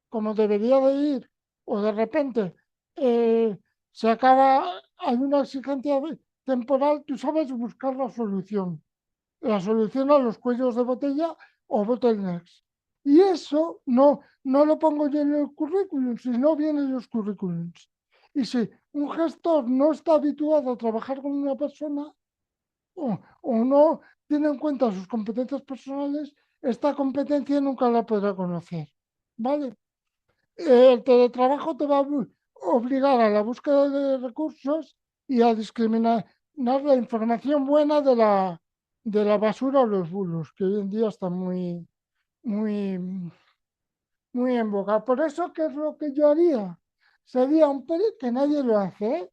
como debería de ir, o de repente se acaba, hay una exigencia temporal, tú sabes buscar la solución a los cuellos de botella o bottlenecks. Y eso no lo pongo yo en el currículum, si no vienen los currículums. Y si un gestor no está habituado a trabajar con una persona o no tiene en cuenta sus competencias personales, esta competencia nunca la podrá conocer. ¿Vale? El teletrabajo te va a obligar a la búsqueda de recursos y a discriminar la información buena de la basura o los bulos, que hoy en día está muy, muy en boga. Por eso, ¿qué es lo que yo haría? Sería un que nadie lo hace, ¿eh?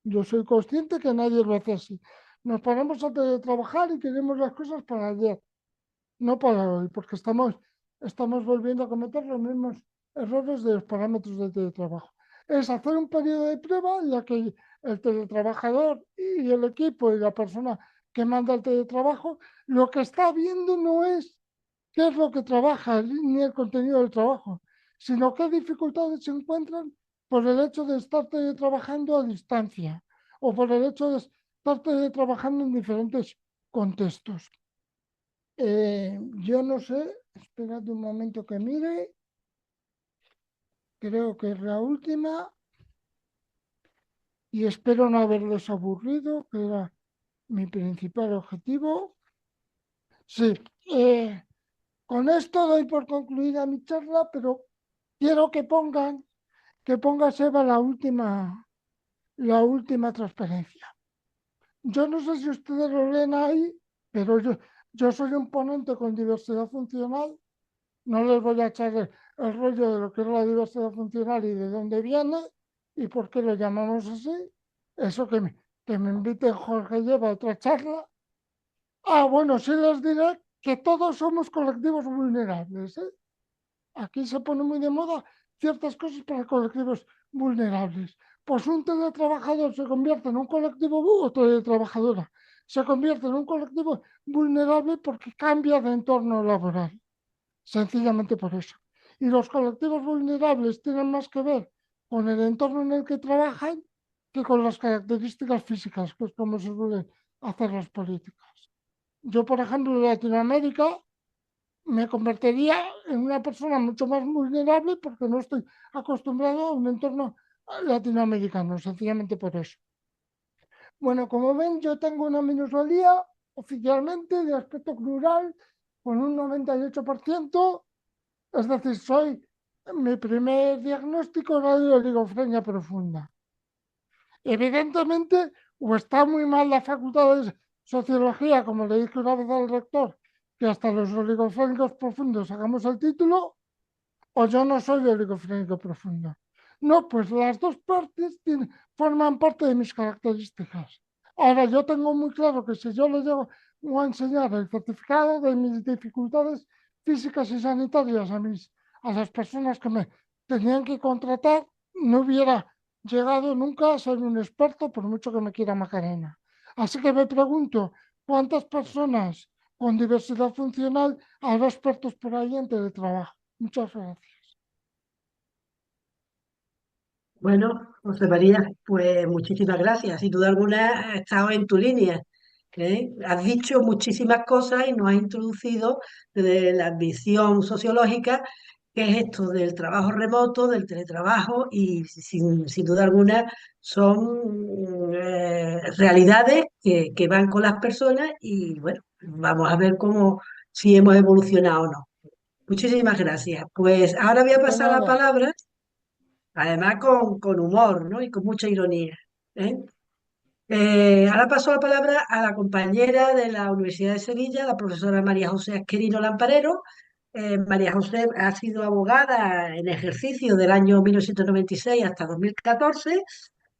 Yo soy consciente que nadie lo hace así. Nos ponemos a teletrabajar y queremos las cosas para ayer, no para hoy, porque estamos volviendo a cometer los mismos errores de los parámetros de teletrabajo. Es hacer un periodo de prueba en la que el teletrabajador y el equipo y la persona que manda el teletrabajo, lo que está viendo no es qué es lo que trabaja ni el contenido del trabajo, sino qué dificultades se encuentran por el hecho de estar trabajando a distancia o por el hecho de estar trabajando en diferentes contextos. Yo no sé, esperad un momento que mire, creo que es la última y espero no haberlos aburrido, que era mi principal objetivo. Sí, con esto doy por concluida mi charla, pero quiero que ponga Seba la última transparencia. Yo no sé si ustedes lo leen ahí, pero yo soy un ponente con diversidad funcional. No les voy a echar el rollo de lo que es la diversidad funcional y de dónde viene y por qué lo llamamos así. Eso que me invite Jorge lleva a otra charla. Ah, bueno, sí les diré que todos somos colectivos vulnerables, ¿eh? Aquí se pone muy de moda ciertas cosas para colectivos vulnerables. Pues un teletrabajador se convierte en un colectivo o teletrabajadora se convierte en un colectivo vulnerable porque cambia de entorno laboral. Sencillamente por eso. Y los colectivos vulnerables tienen más que ver con el entorno en el que trabajan que con las características físicas, que es como se suelen hacer las políticas. Yo, por ejemplo, en Latinoamérica me convertiría en una persona mucho más vulnerable porque no estoy acostumbrado a un entorno latinoamericano, sencillamente por eso. Bueno, como ven, yo tengo una minusvalía oficialmente de aspecto plural con un 98%. Es decir, mi primer diagnóstico era de oligofrenia profunda. Evidentemente, o está muy mal la facultad de sociología, como le dije una vez al rector, que hasta los oligofrénicos profundos hagamos el título, o yo no soy oligofrénico profundo. No, pues las dos partes forman parte de mis características. Ahora, yo tengo muy claro que si yo le llego a enseñar el certificado de mis dificultades físicas y sanitarias a las personas que me tenían que contratar, no hubiera llegado nunca a ser un experto, por mucho que me quiera Macarena. Así que me pregunto, ¿cuántas personas con diversidad funcional habrá expertos por ahí en teletrabajo? Muchas gracias. Bueno, José María, pues muchísimas gracias. Sin duda alguna, he estado en tu línea. ¿Eh? Has dicho muchísimas cosas y nos has introducido desde la visión sociológica, que es esto del trabajo remoto, del teletrabajo, y sin duda alguna son realidades que van con las personas y bueno, vamos a ver si hemos evolucionado o no. Muchísimas gracias. Pues ahora voy a De pasar la nada. palabra, además con humor, ¿no? Y con mucha ironía. ¿Eh? Ahora paso la palabra a la compañera de la Universidad de Sevilla, la profesora María José Asquerino Lamparero. María José ha sido abogada en ejercicio del año 1996 hasta 2014.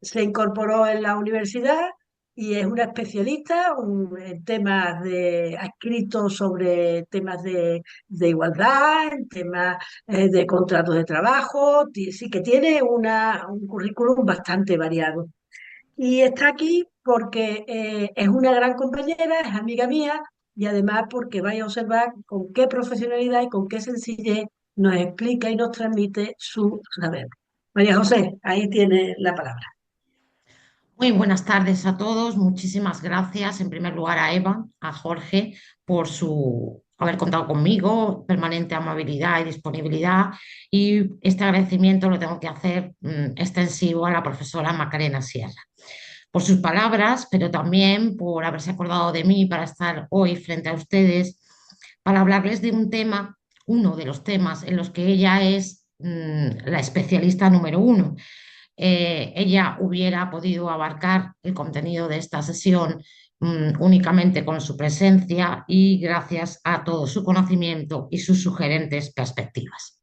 Se incorporó en la universidad y es una especialista en temas ha escrito sobre temas de igualdad, en temas de contratos de trabajo. Sí que tiene un currículum bastante variado. Y está aquí porque es una gran compañera, es amiga mía y además porque vais a observar con qué profesionalidad y con qué sencillez nos explica y nos transmite su saber. María José, ahí tiene la palabra. Muy buenas tardes a todos. Muchísimas gracias en primer lugar a Eva, a Jorge, por su haber contado conmigo, permanente amabilidad y disponibilidad. Y este agradecimiento lo tengo que hacer extensivo a la profesora Macarena Sierra por sus palabras, pero también por haberse acordado de mí para estar hoy frente a ustedes, para hablarles de un tema, uno de los temas en los que ella es la especialista número uno. Ella hubiera podido abarcar el contenido de esta sesión únicamente con su presencia y gracias a todo su conocimiento y sus sugerentes perspectivas.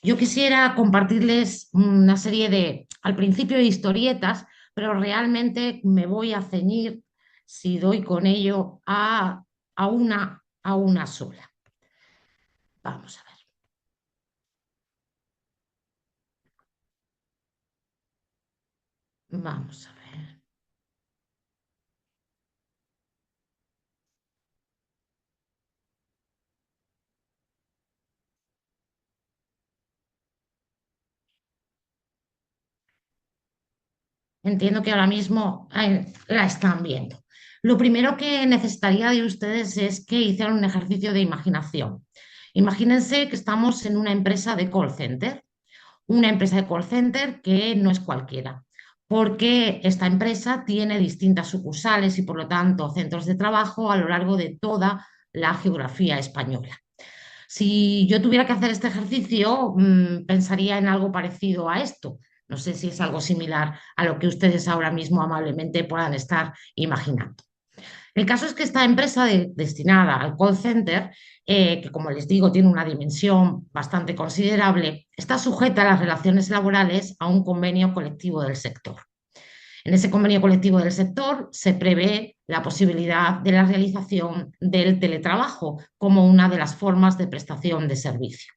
Yo quisiera compartirles una serie de, al principio, de historietas, pero realmente me voy a ceñir, si doy con ello, a una sola. Vamos a ver. Vamos a ver. Entiendo que ahora mismo la están viendo. Lo primero que necesitaría de ustedes es que hicieran un ejercicio de imaginación. Imagínense que estamos en una empresa de call center, que no es cualquiera, porque esta empresa tiene distintas sucursales y por lo tanto centros de trabajo a lo largo de toda la geografía española. Si yo tuviera que hacer este ejercicio, pensaría en algo parecido a esto. No sé si es algo similar a lo que ustedes ahora mismo amablemente puedan estar imaginando. El caso es que esta empresa destinada al call center, que como les digo tiene una dimensión bastante considerable, está sujeta a las relaciones laborales a un convenio colectivo del sector. En ese convenio colectivo del sector se prevé la posibilidad de la realización del teletrabajo como una de las formas de prestación de servicio.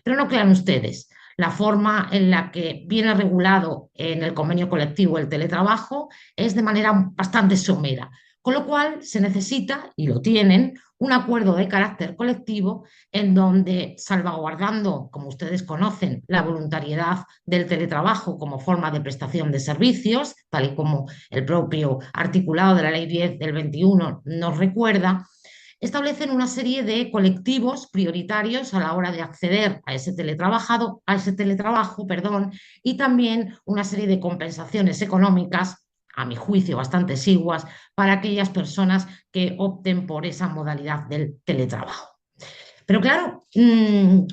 Pero no crean ustedes, la forma en la que viene regulado en el convenio colectivo el teletrabajo es de manera bastante somera, con lo cual se necesita, y lo tienen, un acuerdo de carácter colectivo en donde, salvaguardando, como ustedes conocen, la voluntariedad del teletrabajo como forma de prestación de servicios, tal y como el propio articulado de la Ley 10 del 21 nos recuerda, establecen una serie de colectivos prioritarios a la hora de acceder a ese teletrabajo, y también una serie de compensaciones económicas, a mi juicio bastante exiguas, para aquellas personas que opten por esa modalidad del teletrabajo. Pero claro,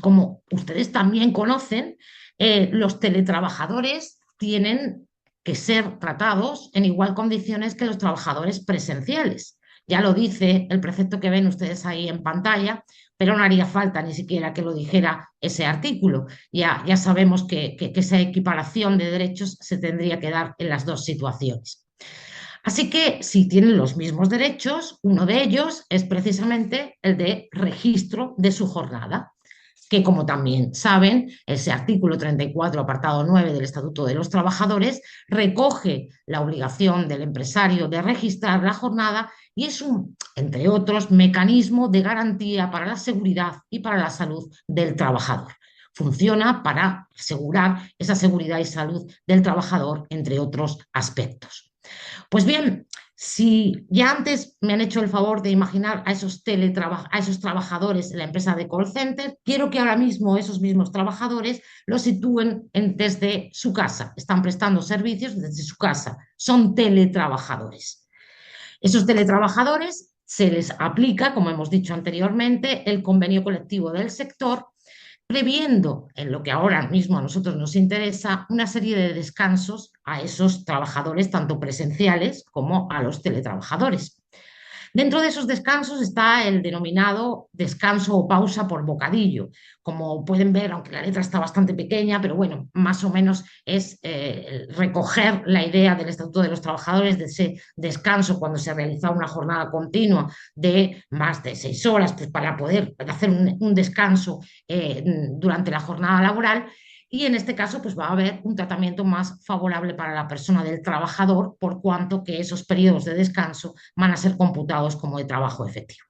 como ustedes también conocen, los teletrabajadores tienen que ser tratados en igual condiciones que los trabajadores presenciales. Ya lo dice el precepto que ven ustedes ahí en pantalla, pero no haría falta ni siquiera que lo dijera ese artículo. Ya sabemos que esa equiparación de derechos se tendría que dar en las dos situaciones. Así que si tienen los mismos derechos, uno de ellos es precisamente el de registro de su jornada, que como también saben, ese artículo 34, apartado 9 del Estatuto de los Trabajadores, recoge la obligación del empresario de registrar la jornada y es un, entre otros, mecanismo de garantía para la seguridad y para la salud del trabajador. Funciona para asegurar esa seguridad y salud del trabajador, entre otros aspectos. Pues bien, si ya antes me han hecho el favor de imaginar a esos trabajadores en la empresa de call center, quiero que ahora mismo esos mismos trabajadores los sitúen desde su casa. Están prestando servicios desde su casa. Son teletrabajadores. Esos teletrabajadores se les aplica, como hemos dicho anteriormente, el convenio colectivo del sector, previendo, en lo que ahora mismo a nosotros nos interesa, una serie de descansos a esos trabajadores, tanto presenciales como a los teletrabajadores. Dentro de esos descansos está el denominado descanso o pausa por bocadillo. Como pueden ver, aunque la letra está bastante pequeña, pero bueno, más o menos es recoger la idea del Estatuto de los Trabajadores de ese descanso cuando se realiza una jornada continua de más de 6 horas, pues para poder hacer un descanso durante la jornada laboral. Y en este caso, pues va a haber un tratamiento más favorable para la persona del trabajador, por cuanto que esos periodos de descanso van a ser computados como de trabajo efectivo.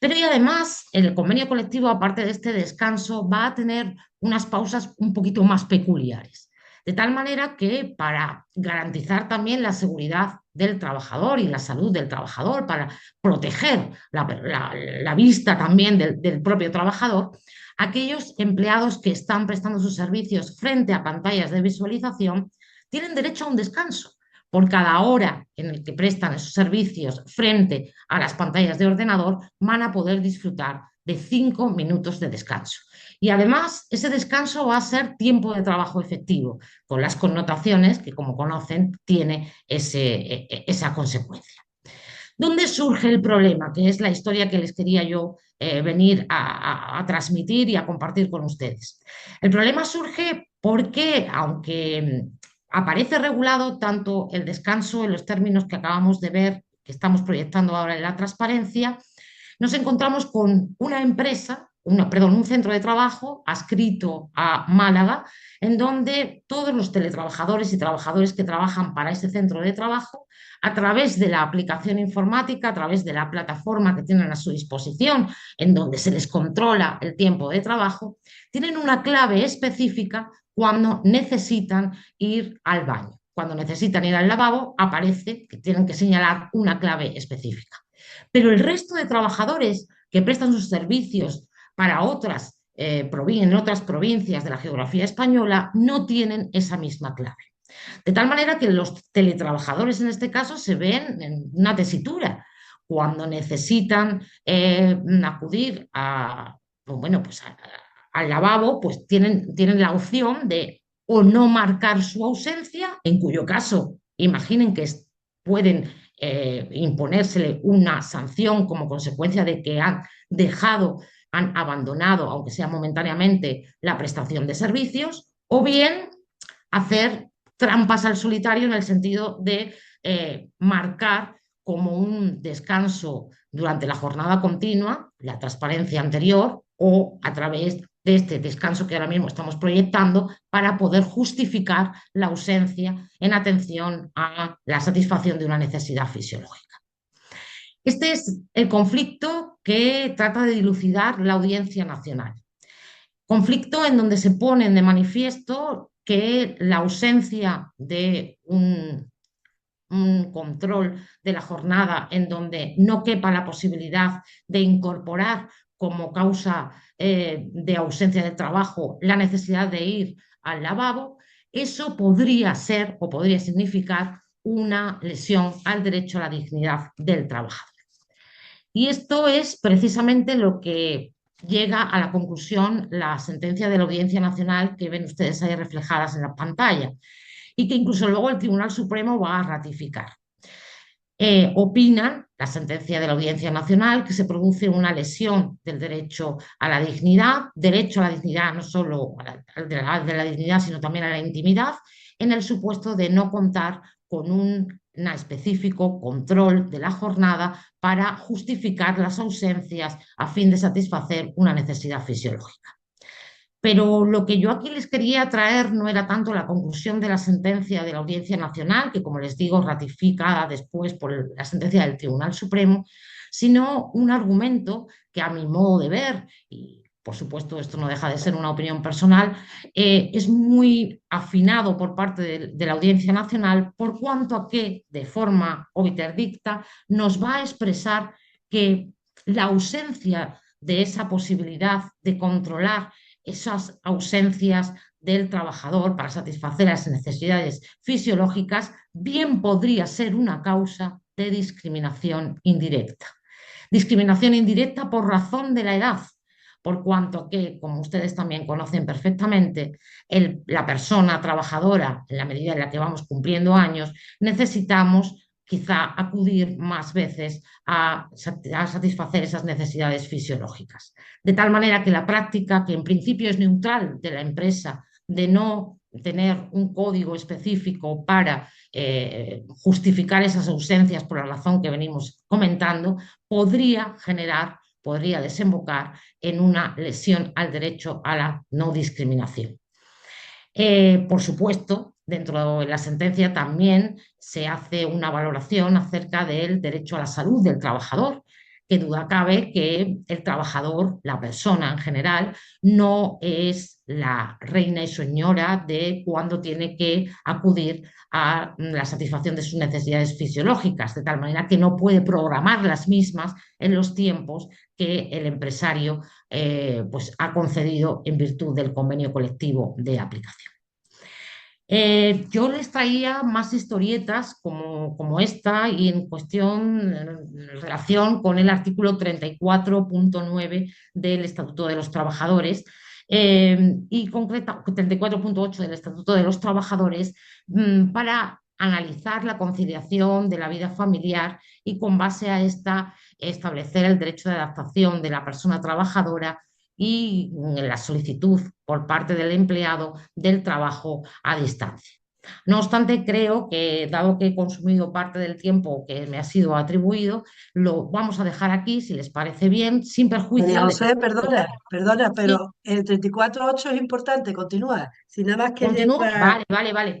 Pero y además, el convenio colectivo, aparte de este descanso, va a tener unas pausas un poquito más peculiares. De tal manera que para garantizar también la seguridad del trabajador y la salud del trabajador, para proteger la vista también del propio trabajador, aquellos empleados que están prestando sus servicios frente a pantallas de visualización tienen derecho a un descanso por cada hora en el que prestan esos servicios frente a las pantallas de ordenador. Van a poder disfrutar de 5 minutos de descanso. Y además, ese descanso va a ser tiempo de trabajo efectivo, con las connotaciones que, como conocen, tiene esa consecuencia. ¿Dónde surge el problema? Que es la historia que les quería yo venir a transmitir y a compartir con ustedes. El problema surge porque, aunque aparece regulado tanto el descanso en los términos que acabamos de ver, que estamos proyectando ahora en la transparencia, nos encontramos con una empresa, un centro de trabajo adscrito a Málaga, en donde todos los teletrabajadores y trabajadores que trabajan para ese centro de trabajo, a través de la aplicación informática, a través de la plataforma que tienen a su disposición, en donde se les controla el tiempo de trabajo, tienen una clave específica cuando necesitan ir al baño. Cuando necesitan ir al lavabo, aparece que tienen que señalar una clave específica. Pero el resto de trabajadores que prestan sus servicios para en otras provincias de la geografía española no tienen esa misma clave. De tal manera que los teletrabajadores en este caso se ven en una tesitura. Cuando necesitan acudir al lavabo, pues tienen la opción de o no marcar su ausencia, en cuyo caso imaginen que pueden imponérsele una sanción como consecuencia de que han abandonado, aunque sea momentáneamente, la prestación de servicios, o bien hacer trampas al solitario en el sentido de marcar como un descanso durante la jornada continua, la transparencia anterior, o a través de este descanso que ahora mismo estamos proyectando para poder justificar la ausencia en atención a la satisfacción de una necesidad fisiológica. Este es el conflicto que trata de dilucidar la Audiencia Nacional. Conflicto en donde se ponen de manifiesto que la ausencia de un control de la jornada en donde no quepa la posibilidad de incorporar como causa de ausencia de trabajo la necesidad de ir al lavabo, eso podría ser o podría significar una lesión al derecho a la dignidad del trabajador. Y esto es precisamente lo que llega a la conclusión la sentencia de la Audiencia Nacional que ven ustedes ahí reflejadas en la pantalla y que incluso luego el Tribunal Supremo va a ratificar. Opinan, la sentencia de la Audiencia Nacional, que se produce una lesión del derecho a la dignidad no solo de la dignidad, sino también a la intimidad, en el supuesto de no contar con un específico control de la jornada para justificar las ausencias a fin de satisfacer una necesidad fisiológica. Pero lo que yo aquí les quería traer no era tanto la conclusión de la sentencia de la Audiencia Nacional, que como les digo, ratificada después por la sentencia del Tribunal Supremo, sino un argumento que a mi modo de ver, y por supuesto esto no deja de ser una opinión personal, es muy afinado por parte de la Audiencia Nacional por cuanto a que, de forma obiterdicta, nos va a expresar que la ausencia de esa posibilidad de controlar esas ausencias del trabajador para satisfacer las necesidades fisiológicas, bien podría ser una causa de discriminación indirecta. Discriminación indirecta por razón de la edad, por cuanto que, como ustedes también conocen perfectamente, la persona trabajadora, en la medida en la que vamos cumpliendo años, necesitamos quizá acudir más veces a satisfacer esas necesidades fisiológicas. De tal manera que la práctica, que en principio es neutral de la empresa, de no tener un código específico para justificar esas ausencias por la razón que venimos comentando, podría desembocar en una lesión al derecho a la no discriminación. Por supuesto, dentro de la sentencia también se hace una valoración acerca del derecho a la salud del trabajador, que duda cabe que el trabajador, la persona en general, no es la reina y señora de cuando tiene que acudir a la satisfacción de sus necesidades fisiológicas, de tal manera que no puede programar las mismas en los tiempos que el empresario pues ha concedido en virtud del convenio colectivo de aplicación. Yo les traía más historietas como esta y en relación con el artículo 34.9 del Estatuto de los Trabajadores, y concreta 34.8 del Estatuto de los Trabajadores para analizar la conciliación de la vida familiar y con base a esta establecer el derecho de adaptación de la persona trabajadora y la solicitud por parte del empleado del trabajo a distancia. No obstante, creo que, dado que he consumido parte del tiempo que me ha sido atribuido, lo vamos a dejar aquí, si les parece bien, sin María perjuicio de que... José, perdona, Sí, pero el 34.8 es importante, continúa. Si nada más que continúo. lleva, Vale, nada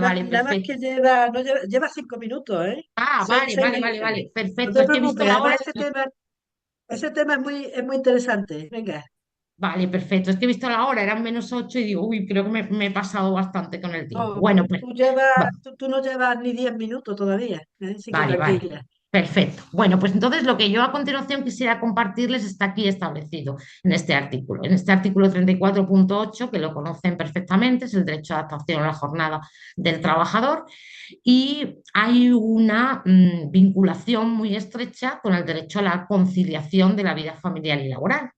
más perfecto. que lleva, no lleva, lleva 5 minutos, ¿eh? Ah, Son 6 líneas. No perfecto. te Es que he visto preocupes, la hora. además ese tema es muy interesante. Venga. Vale, perfecto. Es que he visto la hora, eran -8 y digo, uy, creo que me he pasado bastante con el tiempo. No, Bueno, pues va- tú no llevas ni 10 minutos todavía, ¿eh? Así que vale. tranquila. Perfecto. Bueno, pues entonces lo que yo a continuación quisiera compartirles está aquí establecido en este artículo. En este artículo 34.8, que lo conocen perfectamente, es el derecho a adaptación a la jornada del trabajador y hay una vinculación muy estrecha con el derecho a la conciliación de la vida familiar y laboral.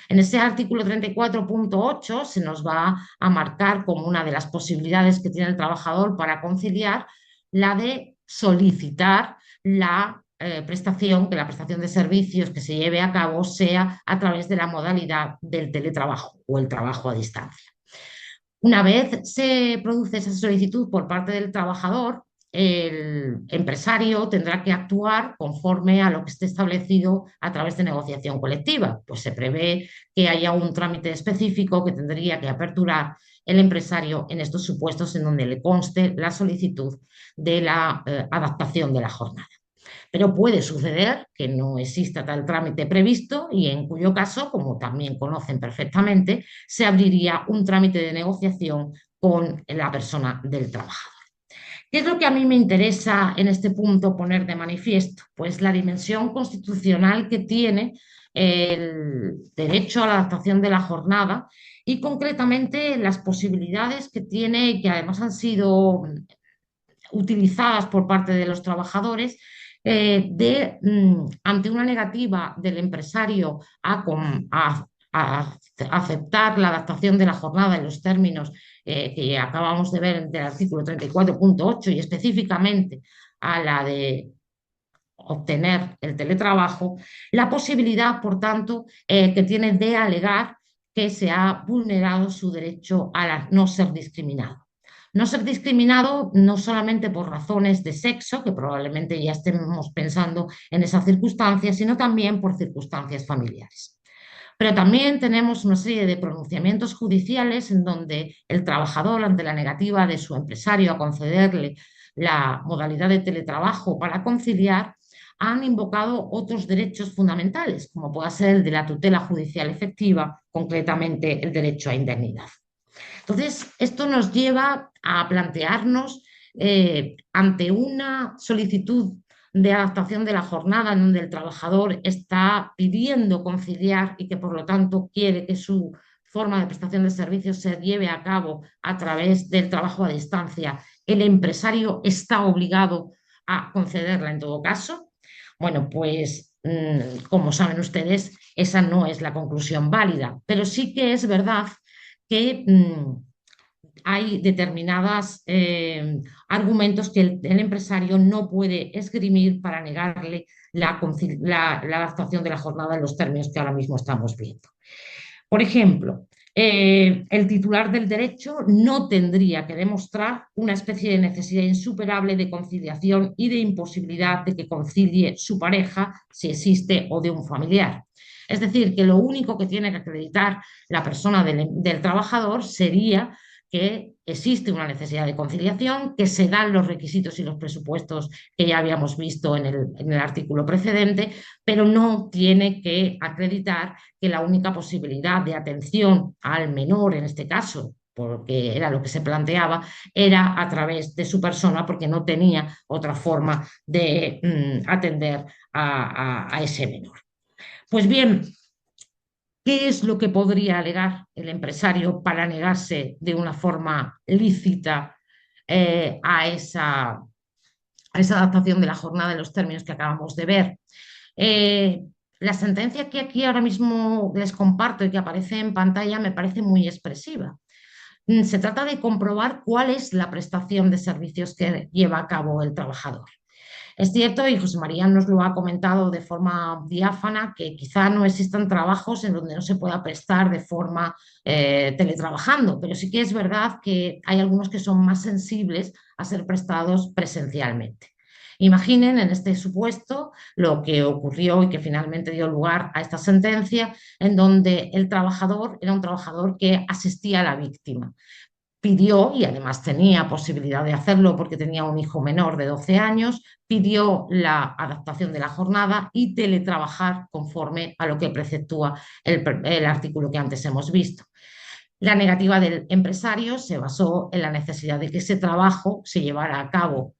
En ese artículo 34.8 se nos va a marcar como una de las posibilidades que tiene el trabajador para conciliar la de solicitar la prestación, que la prestación de servicios que se lleve a cabo sea a través de la modalidad del teletrabajo o el trabajo a distancia. Una vez se produce esa solicitud por parte del trabajador, el empresario tendrá que actuar conforme a lo que esté establecido a través de negociación colectiva. Pues se prevé que haya un trámite específico que tendría que aperturar el empresario en estos supuestos en donde le conste la solicitud de la adaptación de la jornada. Pero puede suceder que no exista tal trámite previsto y en cuyo caso, como también conocen perfectamente, se abriría un trámite de negociación con la persona del trabajador. ¿Qué es lo que a mí me interesa en este punto poner de manifiesto? Pues la dimensión constitucional que tiene el derecho a la adaptación de la jornada y concretamente las posibilidades que tiene y que además han sido utilizadas por parte de los trabajadores ante una negativa del empresario a aceptar la adaptación de la jornada en los términos que acabamos de ver del artículo 34.8 y específicamente a la de obtener el teletrabajo, la posibilidad, por tanto, que tiene de alegar que se ha vulnerado su derecho a no ser discriminado. No ser discriminado no solamente por razones de sexo, que probablemente ya estemos pensando en esa circunstancia, sino también por circunstancias familiares. Pero también tenemos una serie de pronunciamientos judiciales en donde el trabajador, ante la negativa de su empresario a concederle la modalidad de teletrabajo para conciliar, han invocado otros derechos fundamentales, como pueda ser el de la tutela judicial efectiva, concretamente el derecho a indemnidad. Entonces, esto nos lleva a plantearnos ante una solicitud de adaptación de la jornada en donde el trabajador está pidiendo conciliar y que por lo tanto quiere que su forma de prestación de servicios se lleve a cabo a través del trabajo a distancia, el empresario está obligado a concederla en todo caso. Bueno, pues como saben ustedes, esa no es la conclusión válida, pero sí que es verdad que hay determinados argumentos que el empresario no puede esgrimir para negarle la adaptación de la jornada en los términos que ahora mismo estamos viendo. Por ejemplo, el titular del derecho no tendría que demostrar una especie de necesidad insuperable de conciliación y de imposibilidad de que concilie su pareja, si existe, o de un familiar. Es decir, que lo único que tiene que acreditar la persona del trabajador sería que existe una necesidad de conciliación, que se dan los requisitos y los presupuestos que ya habíamos visto en el artículo precedente, pero no tiene que acreditar que la única posibilidad de atención al menor, en este caso, porque era lo que se planteaba, era a través de su persona, porque no tenía otra forma de atender a ese menor. Pues bien, ¿qué es lo que podría alegar el empresario para negarse de una forma lícita a esa adaptación de la jornada en los términos que acabamos de ver? La sentencia que aquí ahora mismo les comparto y que aparece en pantalla me parece muy expresiva. Se trata de comprobar cuál es la prestación de servicios que lleva a cabo el trabajador. Es cierto, y José María nos lo ha comentado de forma diáfana, que quizá no existan trabajos en donde no se pueda prestar de forma teletrabajando, pero sí que es verdad que hay algunos que son más sensibles a ser prestados presencialmente. Imaginen en este supuesto lo que ocurrió y que finalmente dio lugar a esta sentencia, en donde el trabajador era un trabajador que asistía a la víctima. Pidió, y además tenía posibilidad de hacerlo porque tenía un hijo menor de 12 años, pidió la adaptación de la jornada y teletrabajar conforme a lo que preceptúa el artículo que antes hemos visto. La negativa del empresario se basó en la necesidad de que ese trabajo se llevara a cabo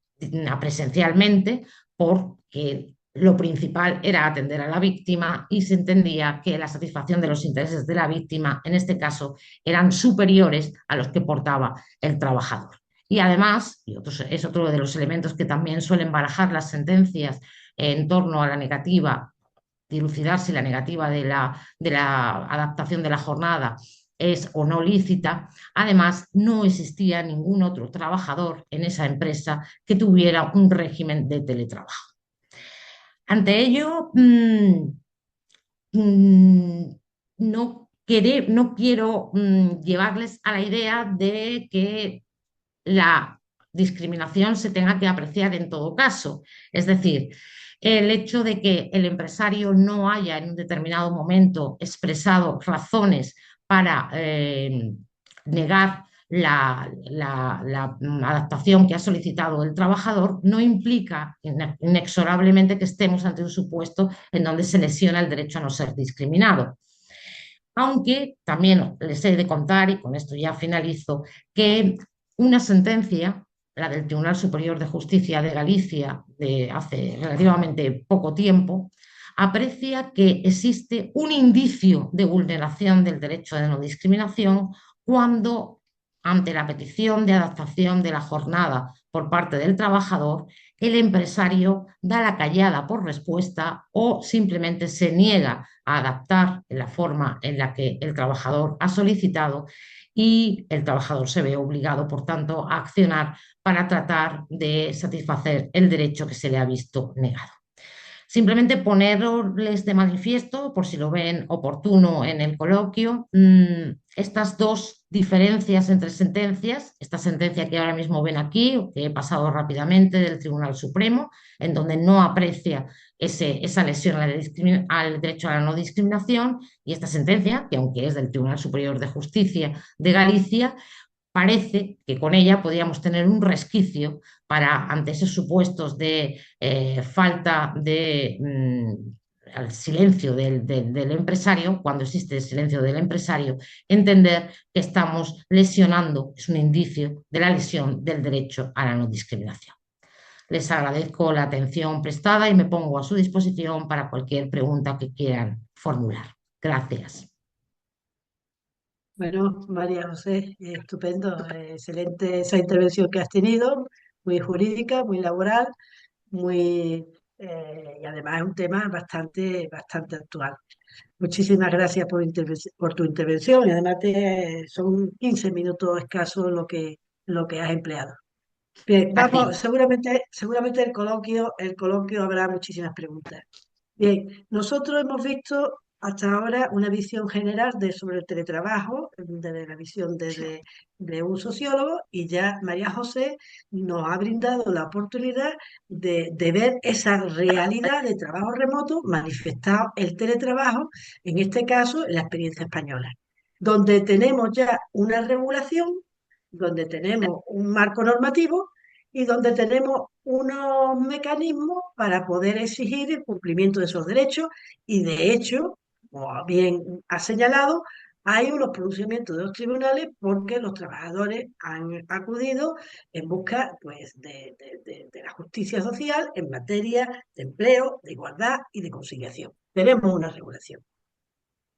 presencialmente porque lo principal era atender a la víctima y se entendía que la satisfacción de los intereses de la víctima, en este caso, eran superiores a los que portaba el trabajador. Y además, es otro de los elementos que también suelen barajar las sentencias en torno a la negativa, dilucidar si la negativa de la adaptación de la jornada es o no lícita. Además, no existía ningún otro trabajador en esa empresa que tuviera un régimen de teletrabajo. Ante ello, no quiero llevarles a la idea de que la discriminación se tenga que apreciar en todo caso. Es decir, el hecho de que el empresario no haya en un determinado momento expresado razones para negar la adaptación que ha solicitado el trabajador no implica inexorablemente que estemos ante un supuesto en donde se lesiona el derecho a no ser discriminado. Aunque también les he de contar, y con esto ya finalizo, que una sentencia, la del Tribunal Superior de Justicia de Galicia de hace relativamente poco tiempo, aprecia que existe un indicio de vulneración del derecho de no discriminación cuando, ante la petición de adaptación de la jornada por parte del trabajador, el empresario da la callada por respuesta o simplemente se niega a adaptar la forma en la que el trabajador ha solicitado y el trabajador se ve obligado, por tanto, a accionar para tratar de satisfacer el derecho que se le ha visto negado. Simplemente ponerles de manifiesto, por si lo ven oportuno en el coloquio, estas dos diferencias entre sentencias, esta sentencia que ahora mismo ven aquí, que he pasado rápidamente del Tribunal Supremo, en donde no aprecia esa lesión al derecho a la no discriminación, y esta sentencia, que aunque es del Tribunal Superior de Justicia de Galicia, parece que con ella podríamos tener un resquicio para, ante esos supuestos de falta de al silencio del empresario, cuando existe el silencio del empresario, entender que estamos lesionando, es un indicio de la lesión del derecho a la no discriminación. Les agradezco la atención prestada y me pongo a su disposición para cualquier pregunta que quieran formular. Gracias. Bueno, María José, estupendo, excelente esa intervención que has tenido, muy jurídica, muy laboral, y además es un tema bastante actual. Muchísimas gracias por tu intervención y además son 15 minutos escasos lo que has empleado. Bien, vamos, seguramente el coloquio habrá muchísimas preguntas. Bien, nosotros hemos visto hasta ahora una visión general sobre el teletrabajo, desde la visión de un sociólogo, y ya María José nos ha brindado la oportunidad de ver esa realidad de trabajo remoto manifestado el teletrabajo, en este caso en la experiencia española, donde tenemos ya una regulación, donde tenemos un marco normativo y donde tenemos unos mecanismos para poder exigir el cumplimiento de esos derechos y de hecho, como bien ha señalado, hay unos pronunciamientos de los tribunales porque los trabajadores han acudido en busca pues, de la justicia social en materia de empleo, de igualdad y de conciliación. Tenemos una regulación.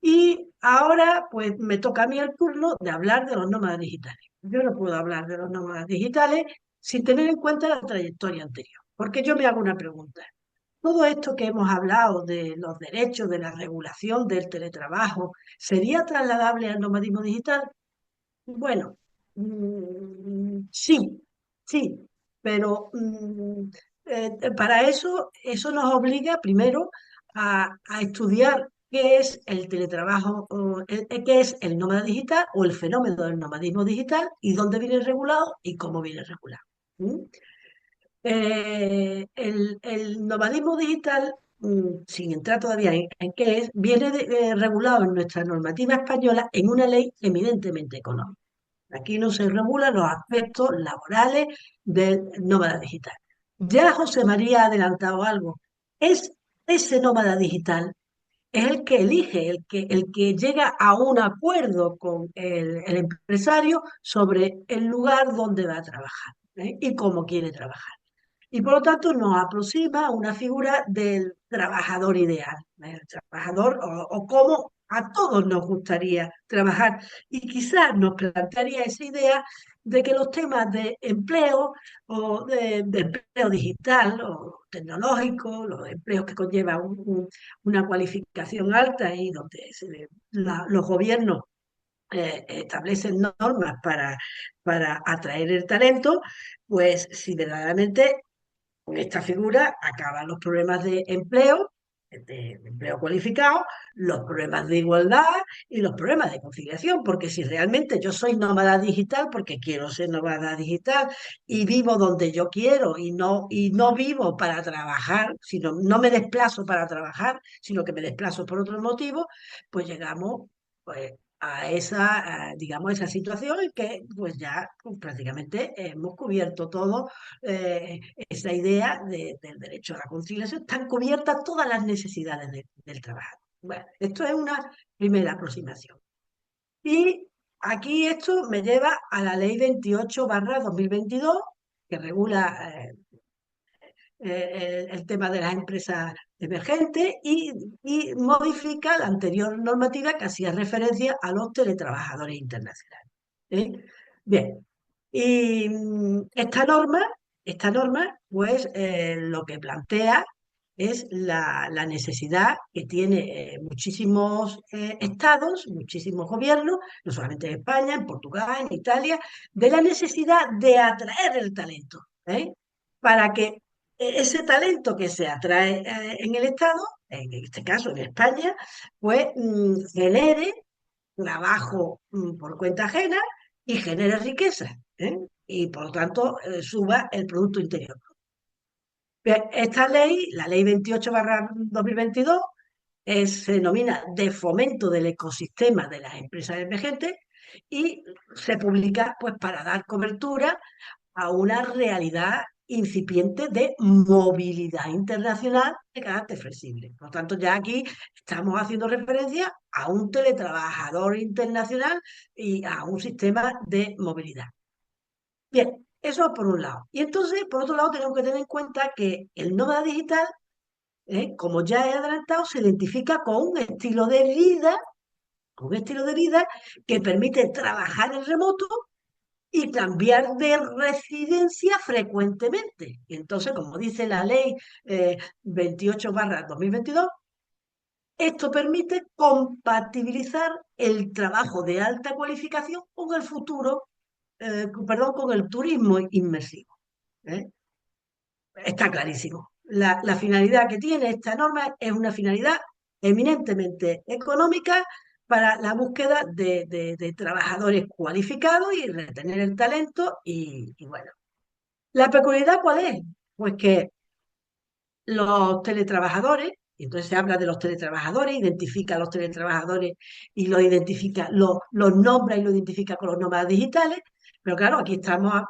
Y ahora pues me toca a mí el turno de hablar de los nómadas digitales. Yo no puedo hablar de los nómadas digitales sin tener en cuenta la trayectoria anterior, porque yo me hago una pregunta. todo esto que hemos hablado de los derechos, de la regulación del teletrabajo, ¿sería trasladable al nomadismo digital? Bueno, sí, sí, pero para eso nos obliga primero a estudiar qué es el teletrabajo, qué es el nómada digital o el fenómeno del nomadismo digital y dónde viene regulado y cómo viene regulado. ¿Mm? El nomadismo digital, sin entrar todavía en qué es, viene regulado en nuestra normativa española en una ley eminentemente económica. Aquí no se regulan los aspectos laborales del nómada digital. Ya José María ha adelantado algo. Es ese nómada digital es el que elige, el que llega a un acuerdo con el empresario sobre el lugar donde va a trabajar, y cómo quiere trabajar. Y por lo tanto nos aproxima a una figura del trabajador ideal, el trabajador o cómo a todos nos gustaría trabajar. Y quizás nos plantearía esa idea de que los temas de empleo o de empleo digital o tecnológico, los empleos que conllevan una cualificación alta y donde los gobiernos establecen normas para atraer el talento, pues si verdaderamente con esta figura acaban los problemas de empleo cualificado, los problemas de igualdad y los problemas de conciliación, porque si realmente yo soy nómada digital, porque quiero ser nómada digital y vivo donde yo quiero y no vivo para trabajar, sino no me desplazo para trabajar, sino que me desplazo por otros motivos, pues llegamos pues, digamos, esa situación en que pues ya pues, prácticamente hemos cubierto todo esa idea del derecho a la conciliación, están cubiertas todas las necesidades del trabajador. Bueno, esto es una primera aproximación. Y aquí esto me lleva a la ley 28/2022, que regula el tema de las empresas emergentes y modifica la anterior normativa que hacía referencia a los teletrabajadores internacionales. ¿Eh? Bien, y esta norma, pues lo que plantea es la necesidad que tiene muchísimos estados, muchísimos gobiernos, no solamente en España, en Portugal, en Italia, de la necesidad de atraer el talento, para que ese talento que se atrae en el estado, en este caso en España, pues genere trabajo por cuenta ajena y genere riqueza, y por lo tanto suba el Producto Interior. Bien, esta ley, la ley 28/2022, se denomina de fomento del ecosistema de las empresas emergentes y se publica pues, para dar cobertura a una realidad incipiente de movilidad internacional de carácter flexible. Por lo tanto, ya aquí estamos haciendo referencia a un teletrabajador internacional y a un sistema de movilidad. Bien, eso por un lado. Y entonces, por otro lado, tenemos que tener en cuenta que el nómada digital, como ya he adelantado, se identifica con un estilo de vida que permite trabajar en remoto y cambiar de residencia frecuentemente. Y entonces, como dice la ley 28/2022, esto permite compatibilizar el trabajo de alta cualificación con el con el turismo inmersivo. ¿eh? Está clarísimo. La finalidad que tiene esta norma es una finalidad eminentemente económica para la búsqueda de trabajadores cualificados y retener el talento. Y bueno, ¿la peculiaridad cuál es? Pues que los teletrabajadores, y entonces se habla de los teletrabajadores, identifica a los teletrabajadores y los nombra y los identifica con los nómadas digitales, pero claro, aquí estamos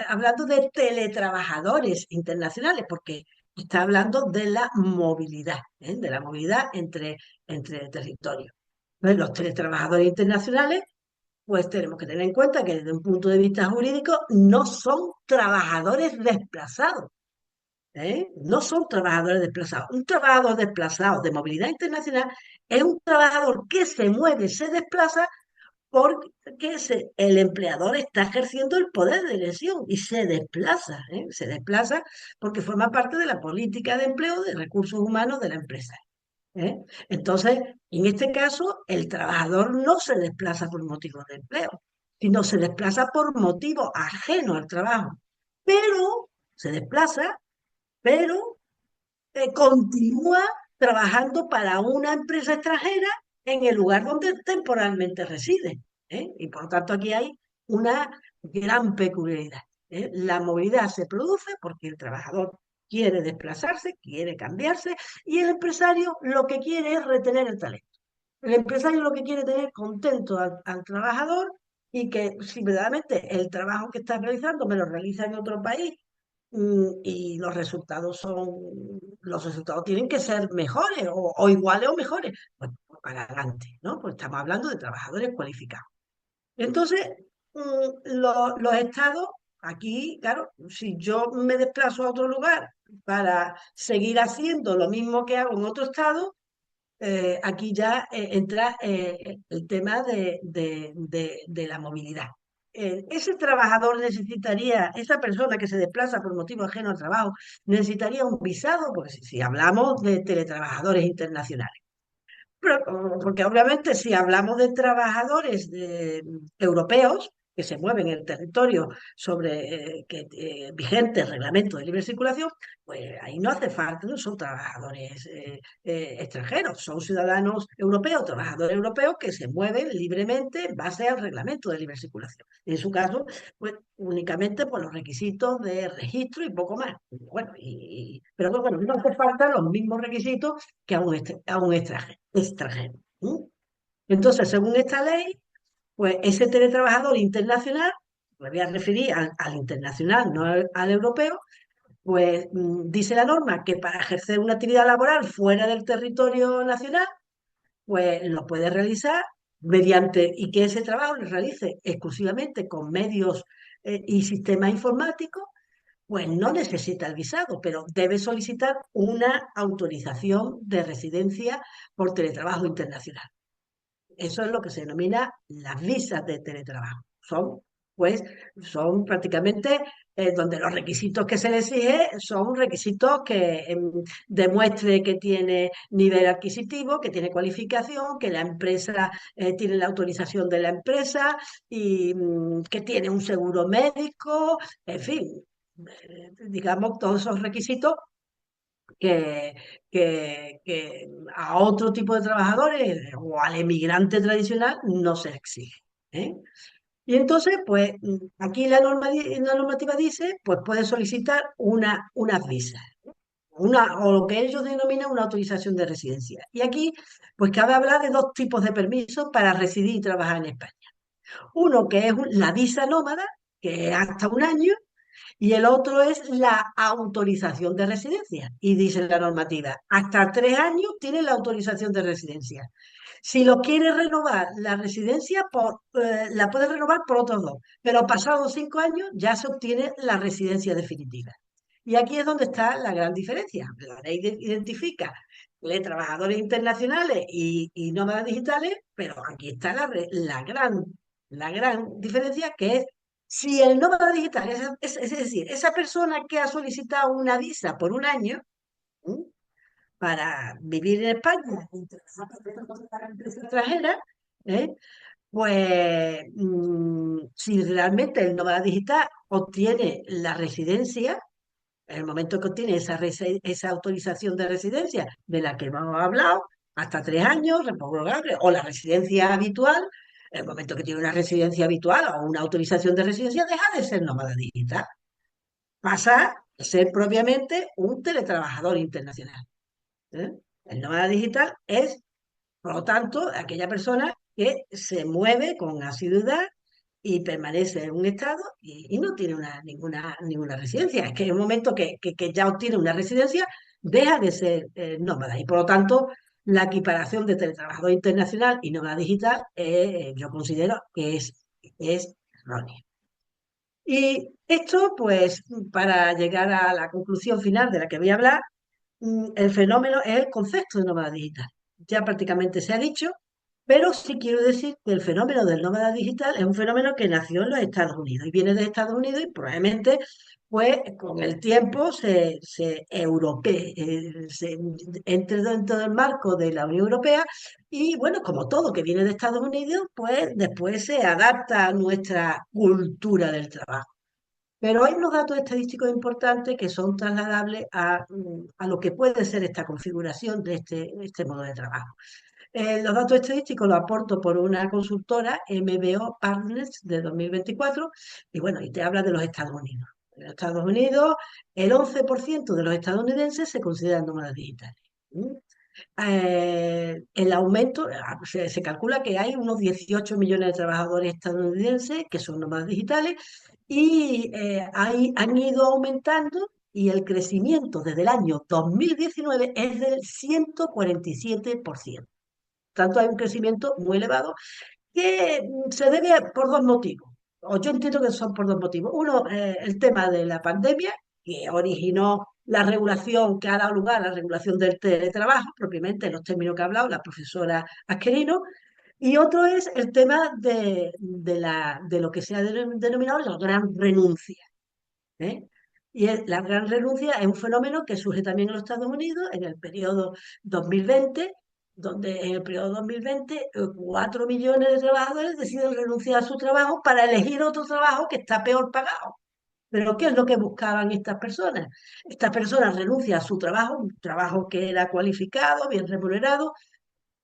hablando de teletrabajadores internacionales, porque está hablando de la movilidad, de la movilidad entre territorios. Entonces, los teletrabajadores internacionales, pues tenemos que tener en cuenta que desde un punto de vista jurídico no son trabajadores desplazados. No son trabajadores desplazados. Un trabajador desplazado de movilidad internacional es un trabajador que se mueve, se desplaza porque el empleador está ejerciendo el poder de elección y se desplaza, ¿eh? Se desplaza porque forma parte de la política de empleo de recursos humanos de la empresa, ¿eh? Entonces, en este caso, el trabajador no se desplaza por motivos de empleo, sino se desplaza por motivo ajeno al trabajo, pero se desplaza, pero continúa trabajando para una empresa extranjera en el lugar donde temporalmente reside, ¿eh? Y por lo tanto aquí hay una gran peculiaridad, ¿eh? La movilidad se produce porque el trabajador quiere desplazarse, quiere cambiarse, y el empresario lo que quiere es retener el talento. El empresario lo que quiere es tener contento al trabajador y que si verdaderamente el trabajo que está realizando me lo realiza en otro país, y los resultados tienen que ser mejores o iguales o mejores, pues para adelante, ¿no? Pues estamos hablando de trabajadores cualificados. Entonces, los estados, aquí, claro, si yo me desplazo a otro lugar para seguir haciendo lo mismo que hago en otro estado, aquí ya entra el tema de la movilidad. Ese trabajador necesitaría, esa persona que se desplaza por motivo ajeno al trabajo, necesitaría un visado, porque si hablamos de teletrabajadores internacionales. Porque obviamente si hablamos de trabajadores europeos que se mueven en el territorio sobre vigente reglamento de libre circulación, pues ahí no hace falta, no son trabajadores extranjeros, son ciudadanos europeos, trabajadores europeos que se mueven libremente en base al reglamento de libre circulación. En su caso, pues únicamente por los requisitos de registro y poco más. Bueno, pero bueno, no hace falta los mismos requisitos que a un extranjero. Entonces, según esta ley, pues ese teletrabajador internacional, me voy a referir al internacional, no al europeo, pues dice la norma que para ejercer una actividad laboral fuera del territorio nacional, pues lo puede realizar y que ese trabajo lo realice exclusivamente con medios y sistemas informáticos, pues no necesita el visado, pero debe solicitar una autorización de residencia por teletrabajo internacional. Eso es lo que se denomina las visas de teletrabajo. Pues, son prácticamente donde los requisitos que se le exige son requisitos que demuestre que tiene nivel adquisitivo, que tiene cualificación, que la empresa tiene la autorización de la empresa y que tiene un seguro médico, en fin, digamos, todos esos requisitos que, que a otro tipo de trabajadores o al emigrante tradicional no se exige, ¿eh? Y entonces, pues aquí la normativa dice, pues puede solicitar unas visas, o lo que ellos denominan una autorización de residencia. Y aquí, pues cabe hablar de dos tipos de permisos para residir y trabajar en España. Uno que es la visa nómada, que es hasta un año, y el otro es la autorización de residencia. Y dice la normativa, hasta 3 años tiene la autorización de residencia. Si lo quiere renovar la residencia, la puede renovar por otros 2, pero pasados 5 años ya se obtiene la residencia definitiva. Y aquí es donde está la gran diferencia. La ley identifica trabajadores internacionales y nómadas digitales, pero aquí está la gran diferencia, que es si el nómada digital, es decir, esa persona que ha solicitado una visa por un año, ¿m?, para vivir en España y trabajar para una empresa extranjera, ¿eh?, pues si realmente el nómada digital obtiene la residencia, en el momento que obtiene esa autorización de residencia de la que hemos hablado, hasta 3 años, reprogramable, o la residencia habitual, en el momento que tiene una residencia habitual o una autorización de residencia, deja de ser nómada digital. Pasa a ser propiamente un teletrabajador internacional, ¿eh? El nómada digital es, por lo tanto, aquella persona que se mueve con asiduidad y permanece en un estado y no tiene ninguna residencia. Es que en el momento que ya obtiene una residencia, deja de ser nómada. Y por lo tanto, la equiparación de teletrabajador internacional y nómada digital, yo considero que es errónea. Y esto, pues, para llegar a la conclusión final de la que voy a hablar, el fenómeno es el concepto de nómada digital. Ya prácticamente se ha dicho Pero sí quiero decir que el fenómeno del nómada digital es un fenómeno que nació en los Estados Unidos y viene de Estados Unidos y probablemente pues con el tiempo se europee, se entre dentro del marco de la Unión Europea y bueno, como todo que viene de Estados Unidos, pues después se adapta a nuestra cultura del trabajo. Pero hay unos datos estadísticos importantes que son trasladables a lo que puede ser esta configuración de este modo de trabajo. Los datos estadísticos los aporto por una consultora, MBO Partners, de 2024, y bueno, y te habla de los Estados Unidos. En los Estados Unidos, el 11% de los estadounidenses se consideran nómadas digitales. ¿Mm? El aumento, se calcula que hay unos 18 millones de trabajadores estadounidenses que son nómadas digitales y han ido aumentando y el crecimiento desde el año 2019 es del 147%. Tanto hay un crecimiento muy elevado que se debe por dos motivos, o yo entiendo que son por dos motivos. Uno, el tema de la pandemia, que originó la regulación, que ha dado lugar a la regulación del teletrabajo, propiamente en los términos que ha hablado la profesora Asquerino, y otro es el tema de lo que se ha denominado la gran renuncia. ¿Eh? La gran renuncia es un fenómeno que surge también en los Estados Unidos en el periodo 2020, donde en el periodo 2020 4 millones de trabajadores deciden renunciar a su trabajo para elegir otro trabajo que está peor pagado. Pero ¿qué es lo que buscaban estas personas? Estas personas renuncian a su trabajo, un trabajo que era cualificado, bien remunerado,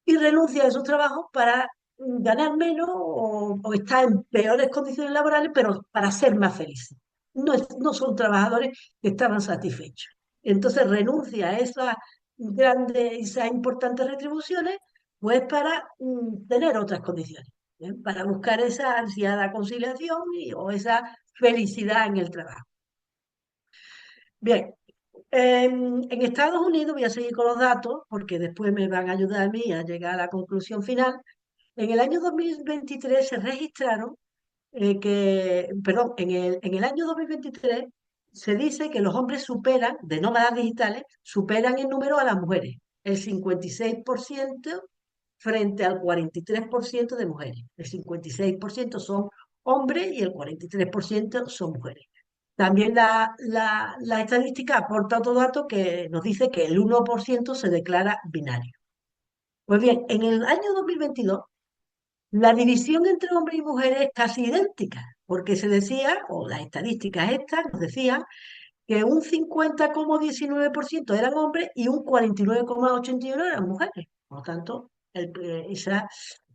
y renuncian a esos trabajos para ganar menos o estar en peores condiciones laborales, pero para ser más felices. No son trabajadores que estaban satisfechos. Entonces renuncia a esas grandes, esas importantes retribuciones, pues para tener otras condiciones, para buscar esa ansiada conciliación o esa felicidad en el trabajo. Bien, en Estados Unidos, voy a seguir con los datos porque después me van a ayudar a mí a llegar a la conclusión final. En el año 2023 se registraron perdón, en el año 2023 se dice que los hombres superan, de nómadas digitales, superan en número a las mujeres, el 56% frente al 43% de mujeres. El 56% son hombres y el 43% son mujeres. También la estadística aporta otro dato que nos dice que el 1% se declara binario. Pues bien, en el año 2022 la división entre hombres y mujeres es casi idéntica, porque se decía, o las estadísticas estas nos decían, que un 50,19% eran hombres y un 49,81% eran mujeres. Por lo tanto, esa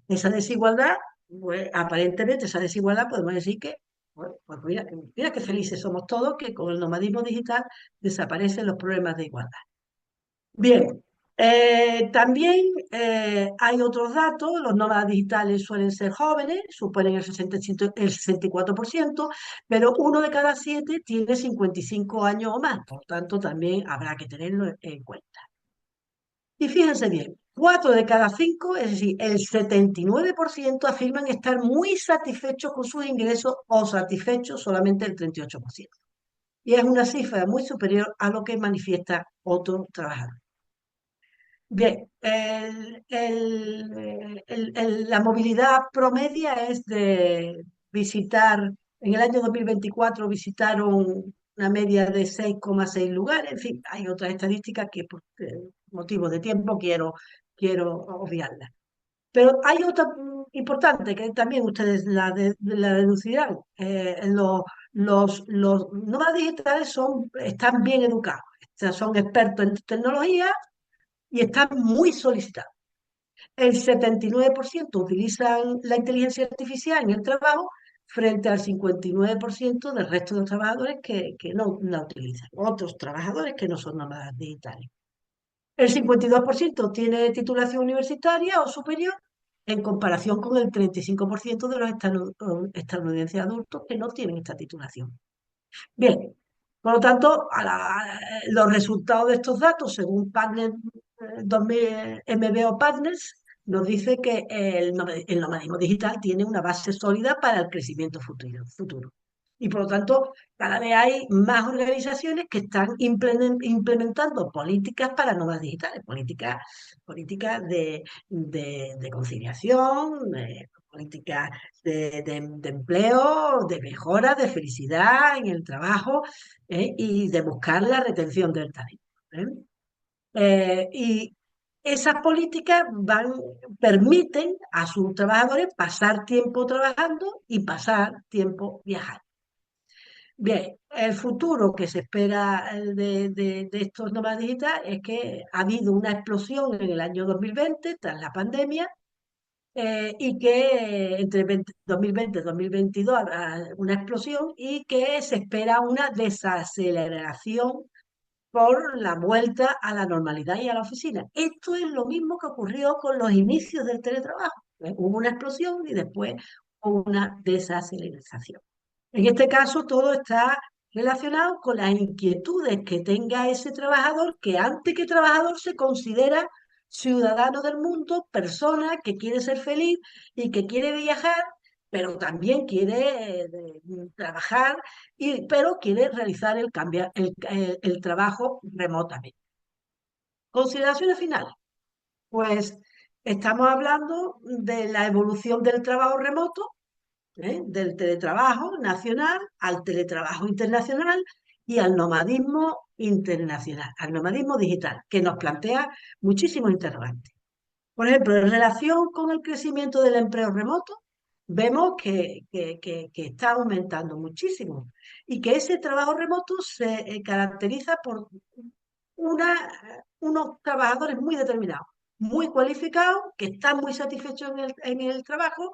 desigualdad, pues, aparentemente esa desigualdad podemos decir que, bueno, pues mira qué felices somos todos que con el nomadismo digital desaparecen los problemas de igualdad. Bien, también hay otros datos, los nómadas digitales suelen ser jóvenes, suponen el 64%, pero uno de cada 7 tiene 55 años o más, por tanto también habrá que tenerlo en cuenta. Y fíjense bien, 4 de cada 5, es decir, el 79% afirman estar muy satisfechos con sus ingresos o satisfechos solamente el 38%. Y es una cifra muy superior a lo que manifiesta otro trabajador. Bien, la movilidad promedia es de visitar, en el año 2024 visitaron una media de 6,6 lugares, en fin, hay otras estadísticas que por motivos de tiempo quiero obviarlas. Pero hay otra importante que también ustedes la deducirán. Los nómadas digitales están bien educados, o sea, son expertos en tecnología y están muy solicitados. El 79% utilizan la inteligencia artificial en el trabajo frente al 59% del resto de los trabajadores que no la utilizan, otros trabajadores que no son nómadas digitales. El 52% tiene titulación universitaria o superior en comparación con el 35% de los estadounidenses adultos que no tienen esta titulación. Bien, por lo tanto, los resultados de estos datos, según Partner, 2000, MBO Partners, nos dice que el nomadismo digital tiene una base sólida para el crecimiento futuro. Y por lo tanto, cada vez hay más organizaciones que están implementando políticas para nómadas digitales, políticas de conciliación, políticas de empleo, de mejora, de felicidad en el trabajo, y de buscar la retención del talento. ¿Eh? Y esas políticas permiten a sus trabajadores pasar tiempo trabajando y pasar tiempo viajando. Bien, el futuro que se espera de estos nómadas digitales es que ha habido una explosión en el año 2020 tras la pandemia, y que entre 2020 y 2022 habrá una explosión y que se espera una desaceleración por la vuelta a la normalidad y a la oficina. Esto es lo mismo que ocurrió con los inicios del teletrabajo. Hubo una explosión y después hubo una desaceleración. En este caso, todo está relacionado con las inquietudes que tenga ese trabajador, que antes que trabajador se considera ciudadano del mundo, persona que quiere ser feliz y que quiere viajar, pero también quiere trabajar, pero quiere realizar el trabajo remotamente. Consideraciones finales. Pues estamos hablando de la evolución del trabajo remoto, del teletrabajo nacional al teletrabajo internacional y al nomadismo internacional, al nomadismo digital, que nos plantea muchísimos interrogantes. Por ejemplo, en relación con el crecimiento del empleo remoto, vemos que está aumentando muchísimo y que ese trabajo remoto se caracteriza por unos trabajadores muy determinados, muy cualificados, que están muy satisfechos en el trabajo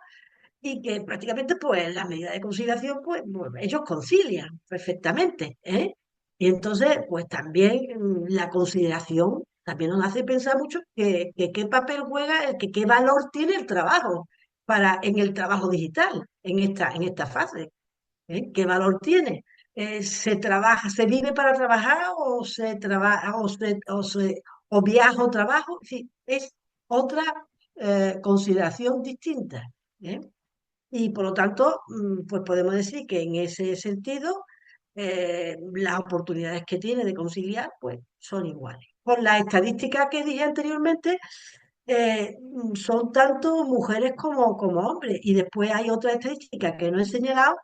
y que prácticamente pues las medidas de conciliación pues, ellos concilian perfectamente, ¿eh? Y entonces pues también la consideración también nos hace pensar mucho que qué papel juega, qué valor tiene el trabajo en el trabajo digital, en esta fase, ¿eh? ¿Qué valor tiene? ¿Se vive para trabajar o se trabaja o viaja o trabajo? En fin, es otra consideración distinta, ¿eh? Y por lo tanto, pues podemos decir que en ese sentido, las oportunidades que tiene de conciliar, pues son iguales. Con las estadísticas que dije anteriormente, son tanto mujeres como hombres. Y después hay otra estadística que no he señalado,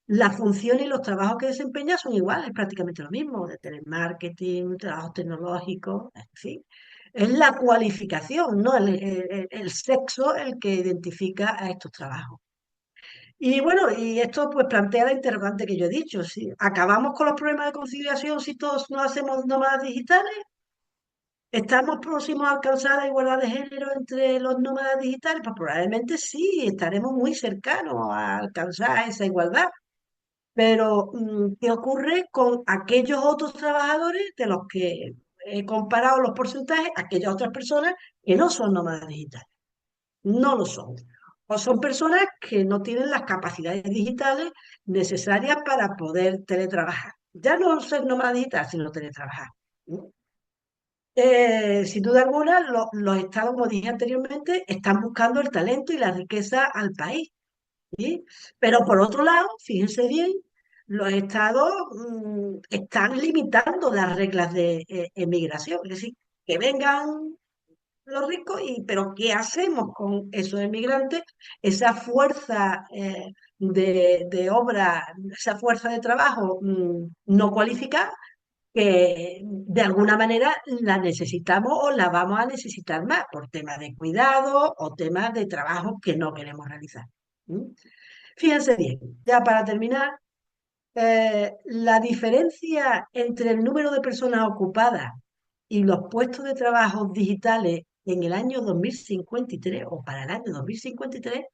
las funciones y los trabajos que desempeña son iguales, prácticamente lo mismo, de telemarketing, trabajos tecnológicos, en fin. Es la cualificación, no el sexo el que identifica a estos trabajos. Y bueno, y esto pues plantea la interrogante que yo he dicho, si acabamos con los problemas de conciliación si todos no hacemos nómadas digitales, ¿estamos próximos a alcanzar la igualdad de género entre los nómadas digitales? Pues probablemente sí, estaremos muy cercanos a alcanzar esa igualdad. Pero, ¿qué ocurre con aquellos otros trabajadores de los que he comparado los porcentajes, aquellas otras personas que no son nómadas digitales? No lo son. O son personas que no tienen las capacidades digitales necesarias para poder teletrabajar. Ya no ser nómada digital, sino teletrabajar. ¿No? Sin duda alguna, los estados, como dije anteriormente, están buscando el talento y la riqueza al país. ¿Sí? Pero por otro lado, fíjense bien, los estados están limitando las reglas de emigración. Es decir, que vengan los ricos, pero ¿qué hacemos con esos emigrantes? Esa fuerza de obra, esa fuerza de trabajo no cualificada, que de alguna manera la necesitamos o la vamos a necesitar más por temas de cuidado o temas de trabajo que no queremos realizar. ¿Mm? Fíjense bien, ya para terminar, la diferencia entre el número de personas ocupadas y los puestos de trabajo digitales en el año 2053 o para el año 2053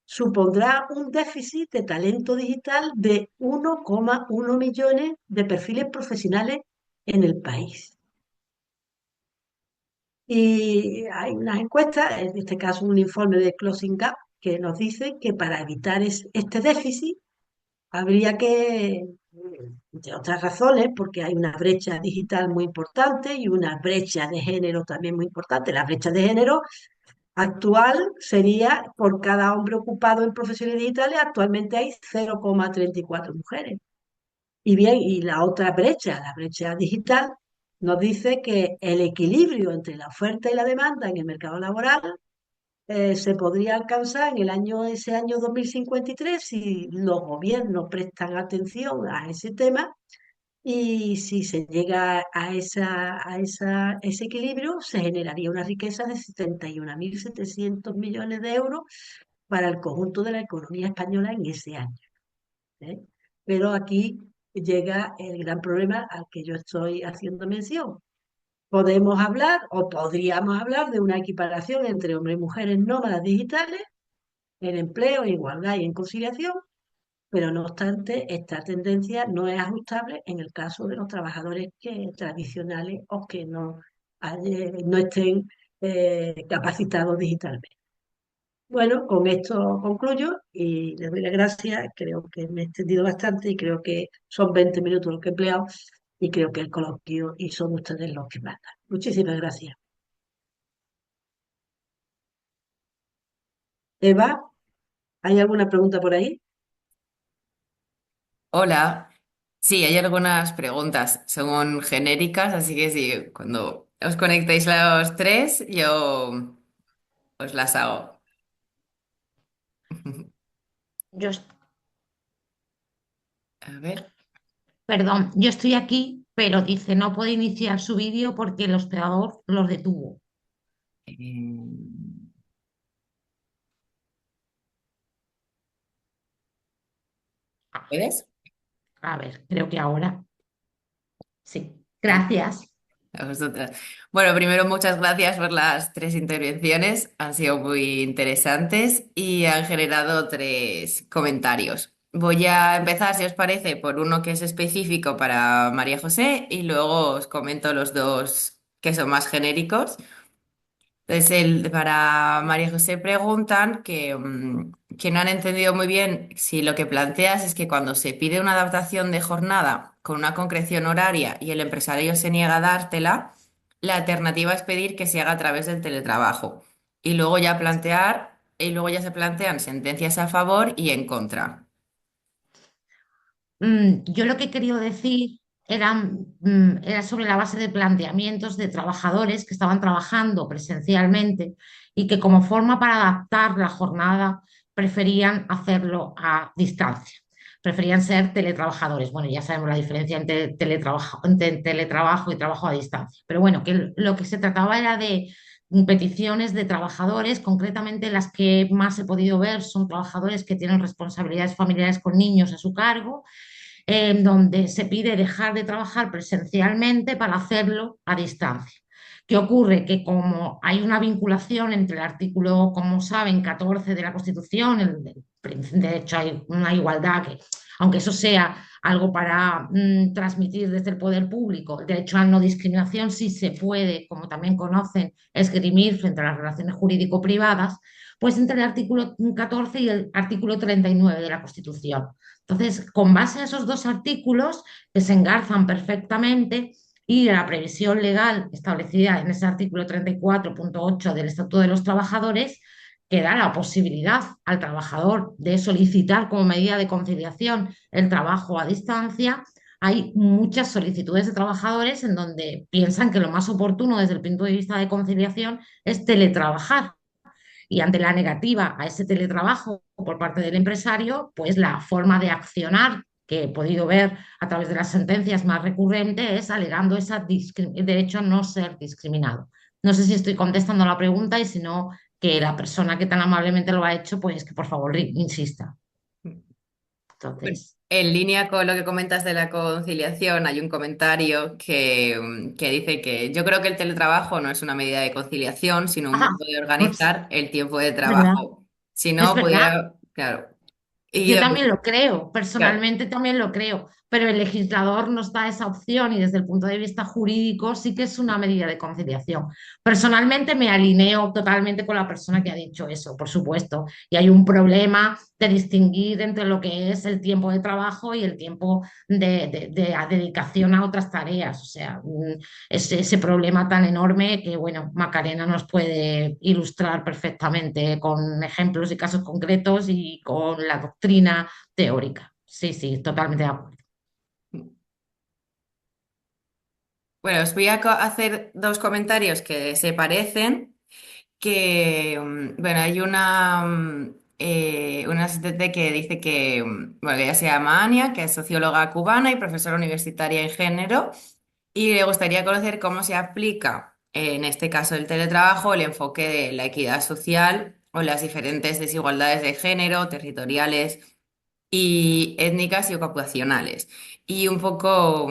supondrá un déficit de talento digital de 1,1 millones de perfiles profesionales en el país. Y hay unas encuestas, en este caso un informe de Closing Gap, que nos dice que para evitar este déficit habría que, entre otras razones, porque hay una brecha digital muy importante y una brecha de género también muy importante. La brecha de género Actual sería por cada hombre ocupado en profesiones digitales, actualmente hay 0,34 mujeres. Y bien, y la brecha digital, nos dice que el equilibrio entre la oferta y la demanda en el mercado laboral se podría alcanzar en ese año 2053 si los gobiernos prestan atención a ese tema y si se llega ese equilibrio, se generaría una riqueza de 71.700 millones de euros para el conjunto de la economía española en ese año. ¿Eh? Pero aquí llega el gran problema al que yo estoy haciendo mención. Podemos hablar o podríamos hablar de una equiparación entre hombres y mujeres nómadas digitales en empleo, en igualdad y en conciliación, pero no obstante, esta tendencia no es ajustable en el caso de los trabajadores tradicionales o que no estén capacitados digitalmente. Bueno, con esto concluyo y les doy las gracias. Creo que me he extendido bastante y creo que son 20 minutos los que he empleado y creo que el coloquio y son ustedes los que mandan. Muchísimas gracias. Eva, ¿hay alguna pregunta por ahí? Hola, sí, hay algunas preguntas, son genéricas, así que sí, cuando os conectéis los tres, yo os las hago. Yo, A ver. perdón, yo estoy aquí, pero dice no puede iniciar su vídeo porque el hospedador los detuvo. eh, ¿Puedes? A ver, creo que ahora sí. Ah, Gracias. a vosotras. Bueno, primero muchas gracias por las tres intervenciones, han sido muy interesantes y han generado tres comentarios. Voy a empezar, si os parece, por uno que es específico para María José y luego os comento los dos que son más genéricos. Entonces, para María José preguntan que no han entendido muy bien si lo que planteas es que cuando se pide una adaptación de jornada con una concreción horaria y el empresario se niega a dártela, la alternativa es pedir que se haga a través del teletrabajo y luego ya se plantean sentencias a favor y en contra. Yo lo que he querido decir era sobre la base de planteamientos de trabajadores que estaban trabajando presencialmente y que como forma para adaptar la jornada preferían hacerlo a distancia, preferían ser teletrabajadores. Bueno, ya sabemos la diferencia entre teletrabajo y trabajo a distancia, pero bueno, que lo que se trataba era de peticiones de trabajadores, concretamente las que más he podido ver son trabajadores que tienen responsabilidades familiares con niños a su cargo en donde se pide dejar de trabajar presencialmente para hacerlo a distancia. ¿Qué ocurre? Que como hay una vinculación entre el artículo, como saben, 14 de la Constitución, de hecho hay una igualdad que, aunque eso sea algo para transmitir desde el poder público, el derecho a la no discriminación sí se puede, como también conocen, esgrimir frente a las relaciones jurídico-privadas, pues entre el artículo 14 y el artículo 39 de la Constitución. Entonces, con base a esos dos artículos que se engarzan perfectamente y la previsión legal establecida en ese artículo 34.8 del Estatuto de los Trabajadores, que da la posibilidad al trabajador de solicitar como medida de conciliación el trabajo a distancia, hay muchas solicitudes de trabajadores en donde piensan que lo más oportuno desde el punto de vista de conciliación es teletrabajar y ante la negativa a ese teletrabajo por parte del empresario, pues la forma de accionar que he podido ver a través de las sentencias más recurrentes es alegando ese derecho a no ser discriminado. No sé si estoy contestando la pregunta y si no, que la persona que tan amablemente lo ha hecho, pues que por favor insista. Bueno, Entonces, en línea con lo que comentas de la conciliación, hay un comentario que dice que yo creo que el teletrabajo no es una medida de conciliación, sino un modo de pues organizar el tiempo de es verdad, trabajo. Si es no, verdad. pudiera, claro. Y Yo yo, también lo creo, claro, personalmente también lo creo, pero el legislador nos da esa opción y desde el punto de vista jurídico sí que es una medida de conciliación. Personalmente me alineo totalmente con la persona que ha dicho eso, por supuesto, y hay un problema de distinguir entre lo que es el tiempo de trabajo y el tiempo de dedicación a otras tareas. O sea, ese problema tan enorme que, bueno, Macarena nos puede ilustrar perfectamente con ejemplos y casos concretos y con la doctrina teórica. Sí, sí, totalmente de acuerdo. Bueno, os voy a hacer dos comentarios que se parecen, que, bueno, hay una asistente que dice que, bueno, que ella se llama Ania, que es socióloga cubana y profesora universitaria en género, y le gustaría conocer cómo se aplica, en este caso el teletrabajo, el enfoque de la equidad social o las diferentes desigualdades de género, territoriales y étnicas y ocupacionales. Y un poco,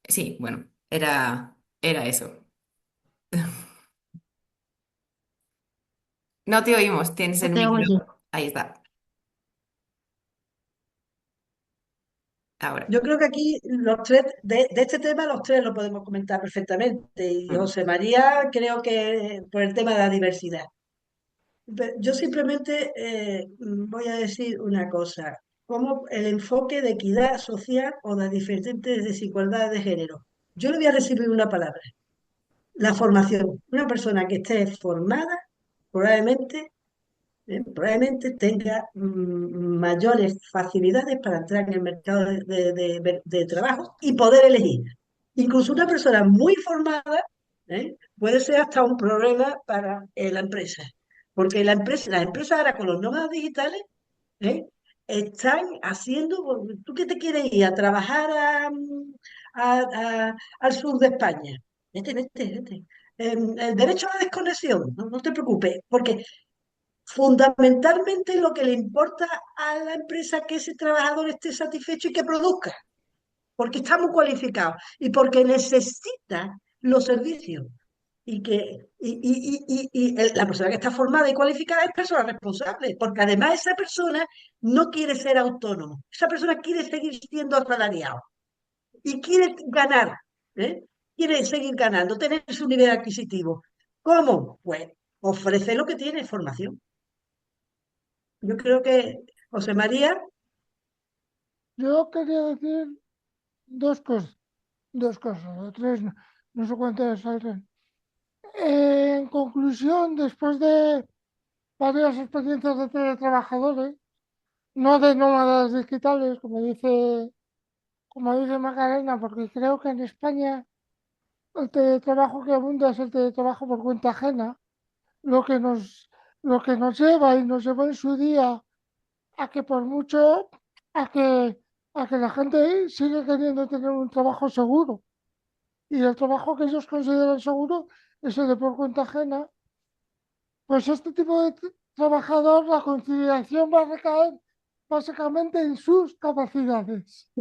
sí, bueno, era eso. No te oímos, tienes No el te micro. oye. Ahí está, ahora. Yo creo que aquí los tres, de este tema, los tres lo podemos comentar perfectamente. Y Mm. José María, creo que por el tema de la diversidad. Yo simplemente voy a decir una cosa, como el enfoque de equidad social o las diferentes desigualdades de género. Yo le voy a recibir una palabra, la formación. Una persona que esté formada probablemente, probablemente tenga mayores facilidades para entrar en el mercado de trabajo y poder elegir. Incluso una persona muy formada puede ser hasta un problema para la empresa. Porque las empresas ahora con los nómadas digitales ¿eh? Están haciendo, ¿tú qué te quieres ir a trabajar al sur de España? Vete. El derecho a la desconexión, no te preocupes, porque fundamentalmente lo que le importa a la empresa es que ese trabajador esté satisfecho y que produzca, porque está muy cualificado y porque necesita los servicios la persona que está formada y cualificada es persona responsable, porque además esa persona no quiere ser autónomo, esa persona quiere seguir siendo asalariado y quiere ganar, ¿eh? Quiere seguir ganando, tener su nivel adquisitivo. ¿Cómo? Pues ofrece lo que tiene, formación. Yo creo que José María, Yo quería decir dos cosas, o tres, no sé cuántas saldrán. En conclusión, después de varias experiencias de teletrabajadores, no de nómadas digitales, como dice Macarena, porque creo que en España el teletrabajo que abunda es el teletrabajo por cuenta ajena, lo que nos, lo que nos lleva y nos llevó en su día a que por mucho, a que, a que la gente sigue queriendo tener un trabajo seguro. Y el trabajo que ellos consideran seguro es el de por cuenta ajena. Pues este tipo de trabajador, la conciliación va a recaer básicamente en sus capacidades,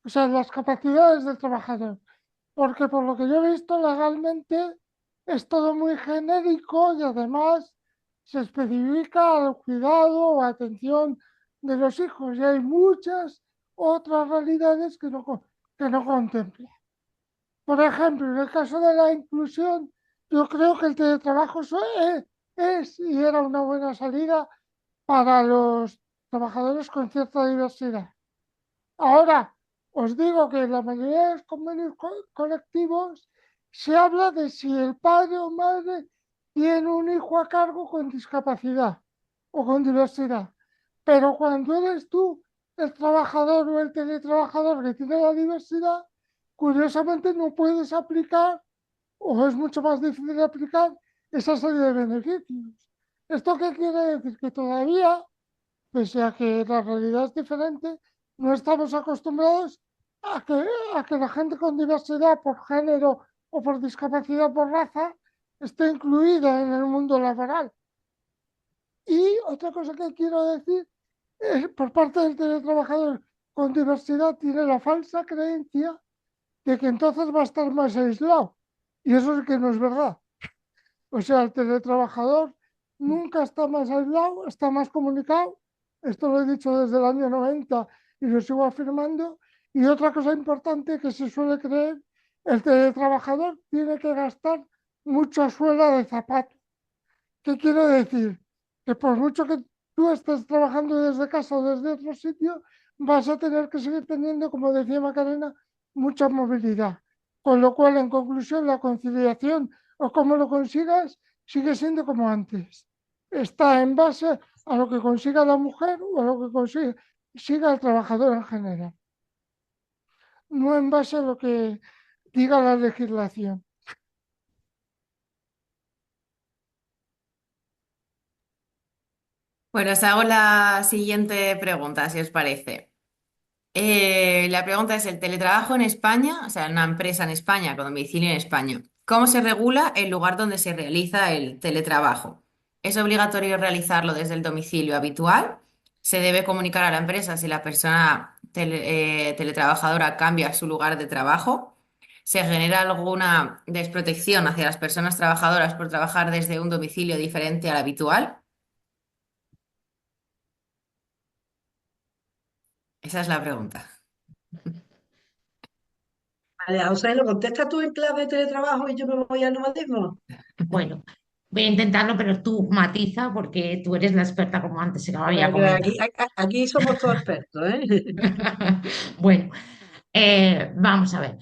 o sea, en las capacidades del trabajador. Porque por lo que yo he visto legalmente es todo muy genérico y además se especifica el cuidado o atención de los hijos y hay muchas otras realidades que no contempla. Por ejemplo, en el caso de la inclusión, yo creo que el teletrabajo es y era una buena salida para los trabajadores con cierta diversidad. Ahora, os digo que en la mayoría de los convenios colectivos se habla de si el padre o madre tiene un hijo a cargo con discapacidad o con diversidad. Pero cuando eres tú el trabajador o el teletrabajador que tiene la diversidad, curiosamente no puedes aplicar o es mucho más difícil de aplicar esa serie de beneficios. ¿Esto qué quiere decir? Que todavía, pese a que la realidad es diferente, no estamos acostumbrados a que la gente con diversidad por género o por discapacidad por raza esté incluida en el mundo laboral. Y otra cosa que quiero decir es, por parte del teletrabajador con diversidad, tiene la falsa creencia de que entonces va a estar más aislado. Y eso es que no es verdad. O sea, el teletrabajador nunca está más aislado, está más comunicado. Esto lo he dicho desde el año 90 y lo sigo afirmando. Y otra cosa importante que se suele creer, el teletrabajador tiene que gastar mucha suela de zapato. ¿Qué quiero decir? Que por mucho que tú estés trabajando desde casa o desde otro sitio, vas a tener que seguir teniendo, como decía Macarena, mucha movilidad. Con lo cual, en conclusión, la conciliación o cómo lo consigas sigue siendo como antes. Está en base a lo que consiga la mujer o a lo que consiga el trabajador en general, no en base a lo que diga la legislación. Bueno, os hago la siguiente pregunta, si os parece. La pregunta es, ¿el teletrabajo en España, o sea, en una empresa en España, con domicilio en España, cómo se regula el lugar donde se realiza el teletrabajo? ¿Es obligatorio realizarlo desde el domicilio habitual? ¿Se debe comunicar a la empresa si la persona teletrabajadora cambia su lugar de trabajo? ¿Se genera alguna desprotección hacia las personas trabajadoras por trabajar desde un domicilio diferente al habitual? Esa es la pregunta. María José, ¿lo contestas tú en clave de teletrabajo y yo me voy al nomadismo? Bueno, voy a intentarlo, pero tú matiza porque tú eres la experta como antes se había Porque comentado. aquí somos todos expertos, ¿eh? Bueno, vamos a ver.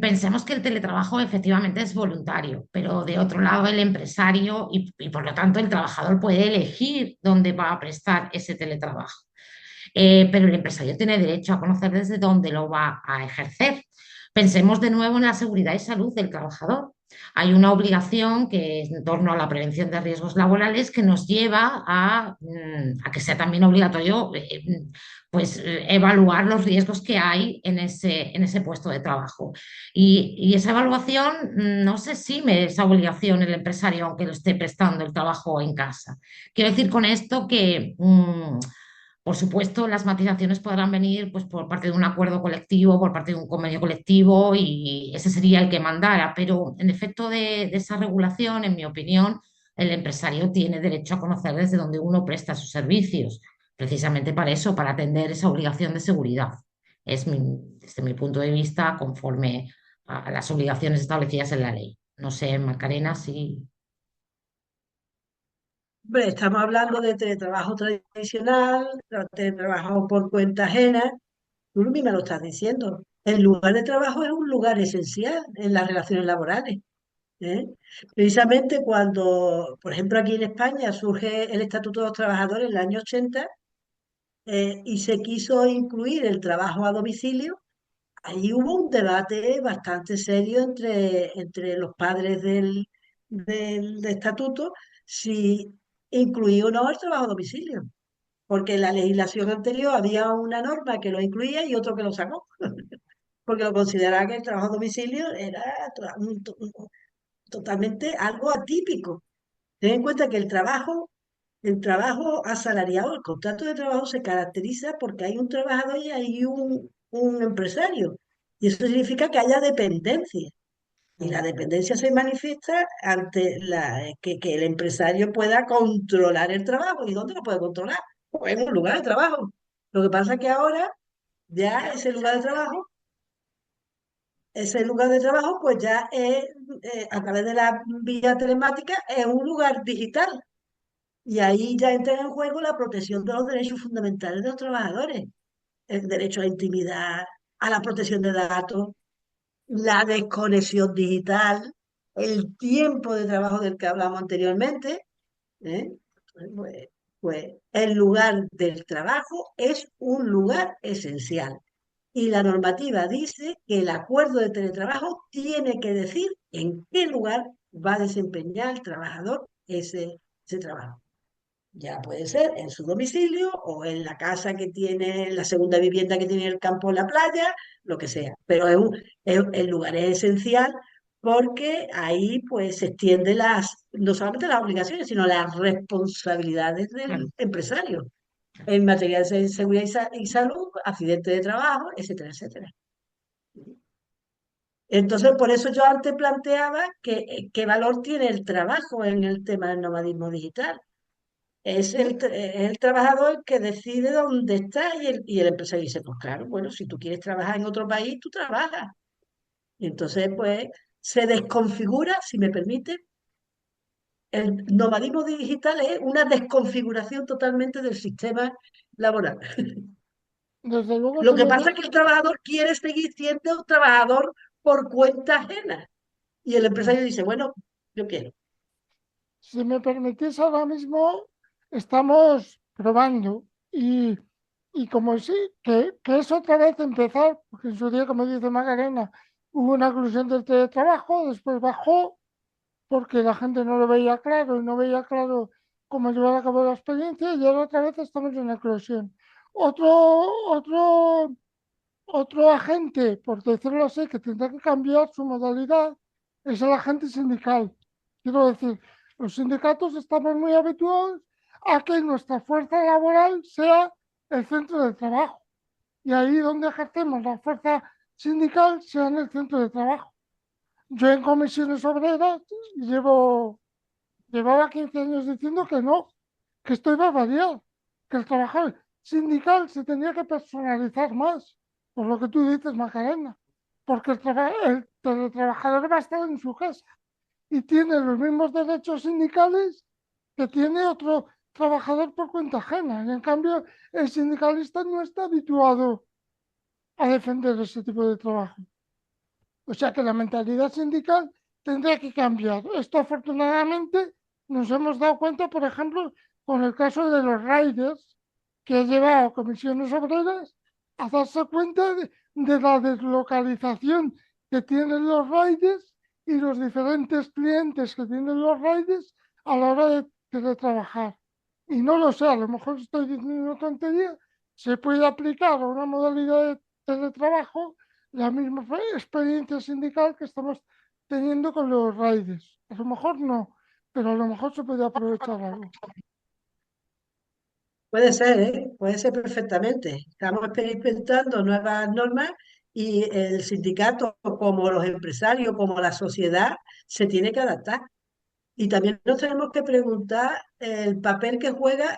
Pensemos que el teletrabajo efectivamente es voluntario, pero de otro lado el empresario y por lo tanto el trabajador puede elegir dónde va a prestar ese teletrabajo. Pero el empresario tiene derecho a conocer desde dónde lo va a ejercer. Pensemos de nuevo en la seguridad y salud del trabajador. Hay una obligación que es en torno a la prevención de riesgos laborales que nos lleva a que sea también obligatorio pues, evaluar los riesgos que hay en ese puesto de trabajo. Y esa evaluación, no sé si me esa obligación el empresario, aunque lo esté prestando el trabajo en casa. Quiero decir con esto que por supuesto, las matizaciones podrán venir pues, por parte de un acuerdo colectivo, por parte de un convenio colectivo y ese sería el que mandara, pero en efecto de esa regulación, en mi opinión, el empresario tiene derecho a conocer desde dónde uno presta sus servicios, precisamente para eso, para atender esa obligación de seguridad. Desde mi punto de vista, conforme a las obligaciones establecidas en la ley. No sé, Macarena, si... Hombre, estamos hablando de teletrabajo tradicional, de teletrabajo por cuenta ajena. Tú misma lo estás diciendo. El lugar de trabajo es un lugar esencial en las relaciones laborales, ¿eh? Precisamente cuando, por ejemplo, aquí en España surge el Estatuto de los Trabajadores en el año 80, y se quiso incluir el trabajo a domicilio. Ahí hubo un debate bastante serio entre los padres del estatuto si incluía o no el trabajo a domicilio, porque en la legislación anterior había una norma que lo incluía y otro que lo sacó, porque lo consideraba que el trabajo a domicilio era totalmente algo atípico. Ten en cuenta que el trabajo asalariado, el contrato de trabajo se caracteriza porque hay un trabajador y hay un empresario. Y eso significa que haya dependencia. Y la dependencia se manifiesta ante que el empresario pueda controlar el trabajo. ¿Y dónde lo puede controlar? Pues en un lugar de trabajo. Lo que pasa es que ahora ya ese lugar de trabajo, pues ya es, a través de la vía telemática, es un lugar digital. Y ahí ya entra en juego la protección de los derechos fundamentales de los trabajadores, el derecho a la intimidad, a la protección de datos, la desconexión digital, el tiempo de trabajo del que hablamos anteriormente, ¿eh? Pues, pues el lugar del trabajo es un lugar esencial. Y la normativa dice que el acuerdo de teletrabajo tiene que decir en qué lugar va a desempeñar el trabajador ese trabajo. Ya puede ser en su domicilio o en la casa que tiene, la segunda vivienda que tiene el campo o la playa, lo que sea. Pero el lugar es esencial porque ahí pues se extienden no solamente las obligaciones, sino las responsabilidades del empresario en materia de seguridad y salud, accidentes de trabajo, etcétera, etcétera. Entonces, por eso yo antes planteaba qué valor tiene el trabajo en el tema del nomadismo digital. es el trabajador que decide dónde está y el empresario dice, pues claro, bueno, si tú quieres trabajar en otro país, tú trabajas. Y entonces, pues, se desconfigura, si me permite, el nomadismo digital es una desconfiguración totalmente del sistema laboral. Desde luego, Lo que pasa es que el trabajador quiere seguir siendo un trabajador por cuenta ajena. Y el empresario dice, bueno, yo quiero. si me permitís, ahora mismo estamos probando y como sí, que es otra vez empezar, porque en su día, como dice Macarena, hubo una oclusión del teletrabajo, después bajó porque la gente no lo veía claro y no veía claro cómo llevar a cabo la experiencia y ahora otra vez estamos en eclosión. Otro, otro, otro agente, por decirlo así, que tendrá que cambiar su modalidad es el agente sindical. Quiero decir, los sindicatos estamos muy habituados a que nuestra fuerza laboral sea el centro de trabajo y ahí donde ejercemos la fuerza sindical sea en el centro de trabajo. Yo en comisiones obreras llevaba 15 años diciendo que no, que esto iba a variar, que el trabajo sindical se tenía que personalizar más, por lo que tú dices, Macarena, porque el teletrabajador va a estar en su casa y tiene los mismos derechos sindicales que tiene otro trabajador por cuenta ajena. Y en cambio, el sindicalista no está habituado a defender ese tipo de trabajo. O sea que la mentalidad sindical tendría que cambiar. Esto afortunadamente nos hemos dado cuenta, por ejemplo, con el caso de los riders, que ha llevado a comisiones obreras a darse cuenta de la deslocalización que tienen los riders y los diferentes clientes que tienen los riders a la hora de teletrabajar. Y no lo sé, a lo mejor estoy diciendo una tontería, se puede aplicar a una modalidad de teletrabajo la misma experiencia sindical que estamos teniendo con los riders. A lo mejor no, pero a lo mejor se puede aprovechar algo. Puede ser, ¿eh? Puede ser perfectamente. Estamos experimentando nuevas normas y el sindicato, como los empresarios, como la sociedad, se tiene que adaptar. Y también nos tenemos que preguntar el papel que juegan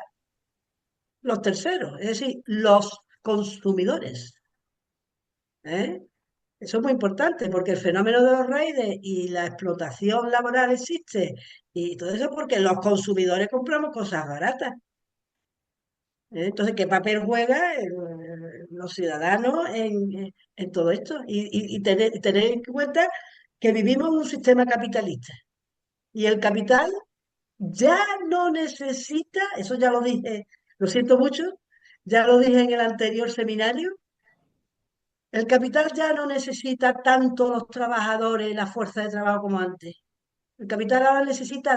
los terceros, es decir, los consumidores. ¿Eh? Eso es muy importante porque el fenómeno de los riders y la explotación laboral existe y todo eso porque los consumidores compramos cosas baratas. Entonces, ¿qué papel juega los ciudadanos en todo esto? Y tener en cuenta que vivimos en un sistema capitalista y el capital ya no necesita, eso ya lo dije, lo siento mucho, ya lo dije en el anterior seminario, el capital ya no necesita tanto los trabajadores, la fuerza de trabajo como antes. El capital ahora necesita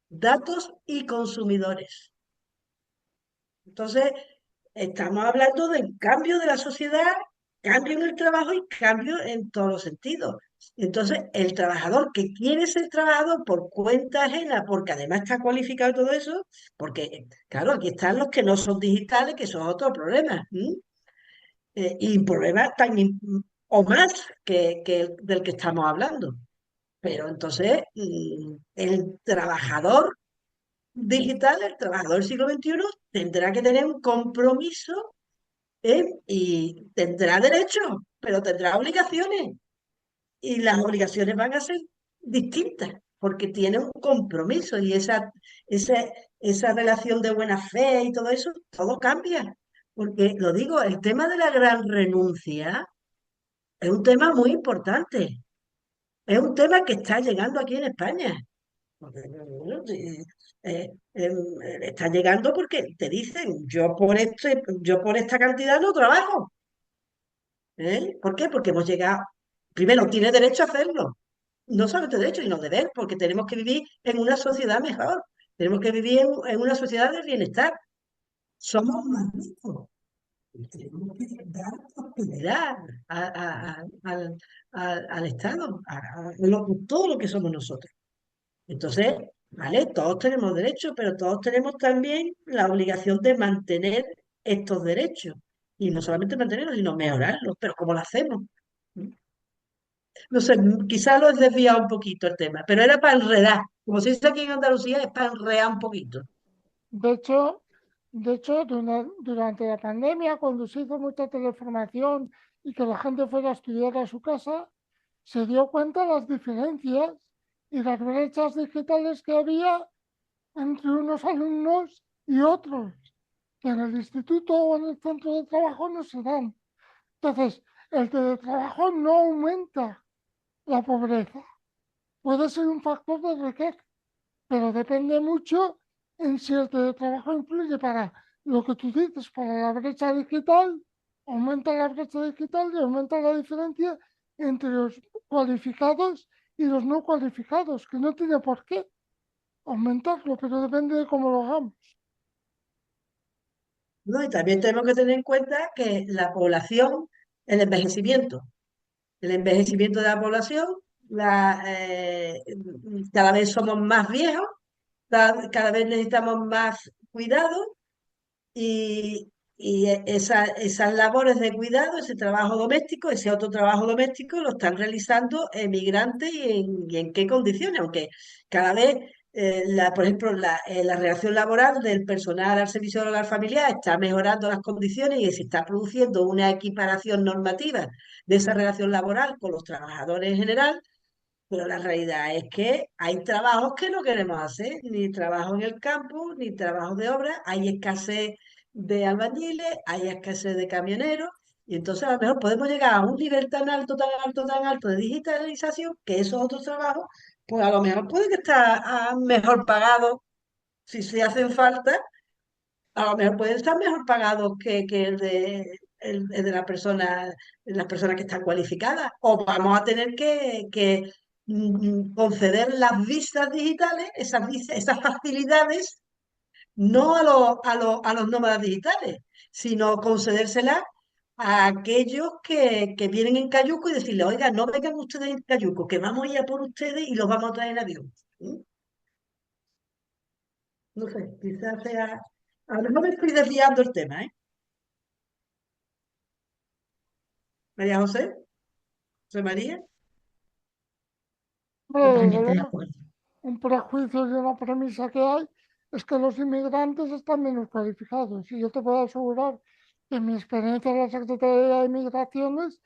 datos y consumidores. Entonces, estamos hablando del cambio de la sociedad, cambio en el trabajo y cambio en todos los sentidos. Entonces, el trabajador que quiere ser trabajador por cuenta ajena, porque además está cualificado y todo eso, porque, claro, aquí están los que no son digitales, que son otro problema. Y problemas o más del que estamos hablando. Pero entonces, el trabajador digital, el trabajador del siglo XXI, tendrá que tener un compromiso, y tendrá derechos, pero tendrá obligaciones. Y las obligaciones van a ser distintas, porque tiene un compromiso y esa, esa relación de buena fe y todo eso, todo cambia. Porque lo digo, el tema de la gran renuncia es un tema muy importante. Es un tema que está llegando aquí en España. Porque, bueno, está llegando porque te dicen, yo por esta cantidad no trabajo. ¿Por qué? Porque hemos llegado, primero, tiene derecho a hacerlo. No solamente derecho, sino deber, porque tenemos que vivir en una sociedad mejor. Tenemos que vivir en una sociedad de bienestar. Somos más ricos. Tenemos que dar prosperidad al Estado, todo lo que somos nosotros. Entonces, ¿vale? Todos tenemos derechos, pero todos tenemos también la obligación de mantener estos derechos. Y no solamente mantenerlos, sino mejorarlos. Pero ¿cómo lo hacemos? No sé, quizás lo he desviado un poquito el tema, pero era para enredar. Como se dice aquí en Andalucía, es para enredar un poquito. De hecho, durante la pandemia, cuando se hizo mucha teleformación y que la gente fuera a estudiar a su casa, se dio cuenta de las diferencias y las brechas digitales que había entre unos alumnos y otros, que en el instituto o en el centro de trabajo no se dan. Entonces, el teletrabajo no aumenta la pobreza. Puede ser un factor de riqueza, pero depende mucho en si el teletrabajo influye para lo que tú dices, para la brecha digital, aumenta la brecha digital y aumenta la diferencia entre los cualificados y los no cualificados, que no tiene por qué aumentarlo, pero depende de cómo lo hagamos. ¿No? Y también tenemos que tener en cuenta que la población, el envejecimiento, el envejecimiento de la población, cada vez somos más viejos, cada vez necesitamos más cuidado y esas labores de cuidado, ese trabajo doméstico, ese otro trabajo doméstico, lo están realizando emigrantes y en qué condiciones, aunque cada vez, por ejemplo, la relación laboral del personal al servicio del hogar familiar está mejorando las condiciones y se está produciendo una equiparación normativa de esa relación laboral con los trabajadores en general. Pero la realidad es que hay trabajos que no queremos hacer, ni trabajo en el campo, ni trabajo de obra, hay escasez de albañiles, hay escasez de camioneros, y entonces a lo mejor podemos llegar a un nivel tan alto, tan alto, tan alto de digitalización que esos otros trabajos, pues a lo mejor pueden estar mejor pagados si se hacen falta, a lo mejor pueden estar mejor pagados que el de las personas que están cualificadas. O vamos a tener que conceder las visas digitales, esas facilidades, no a los nómadas digitales, sino concedérselas a aquellos que vienen en cayuco y decirle, oiga, no vengan ustedes en cayuco, que vamos a ir a por ustedes y los vamos a traer en avión. ¿Mm? No sé, quizás sea... A lo mejor me estoy desviando el tema, ¿eh? María José, José María. Desde Totalmente de luego, acuerdo. un prejuicio y una premisa que hay es que los inmigrantes están menos cualificados. Y yo te puedo asegurar que en mi experiencia en la Secretaría de Migraciones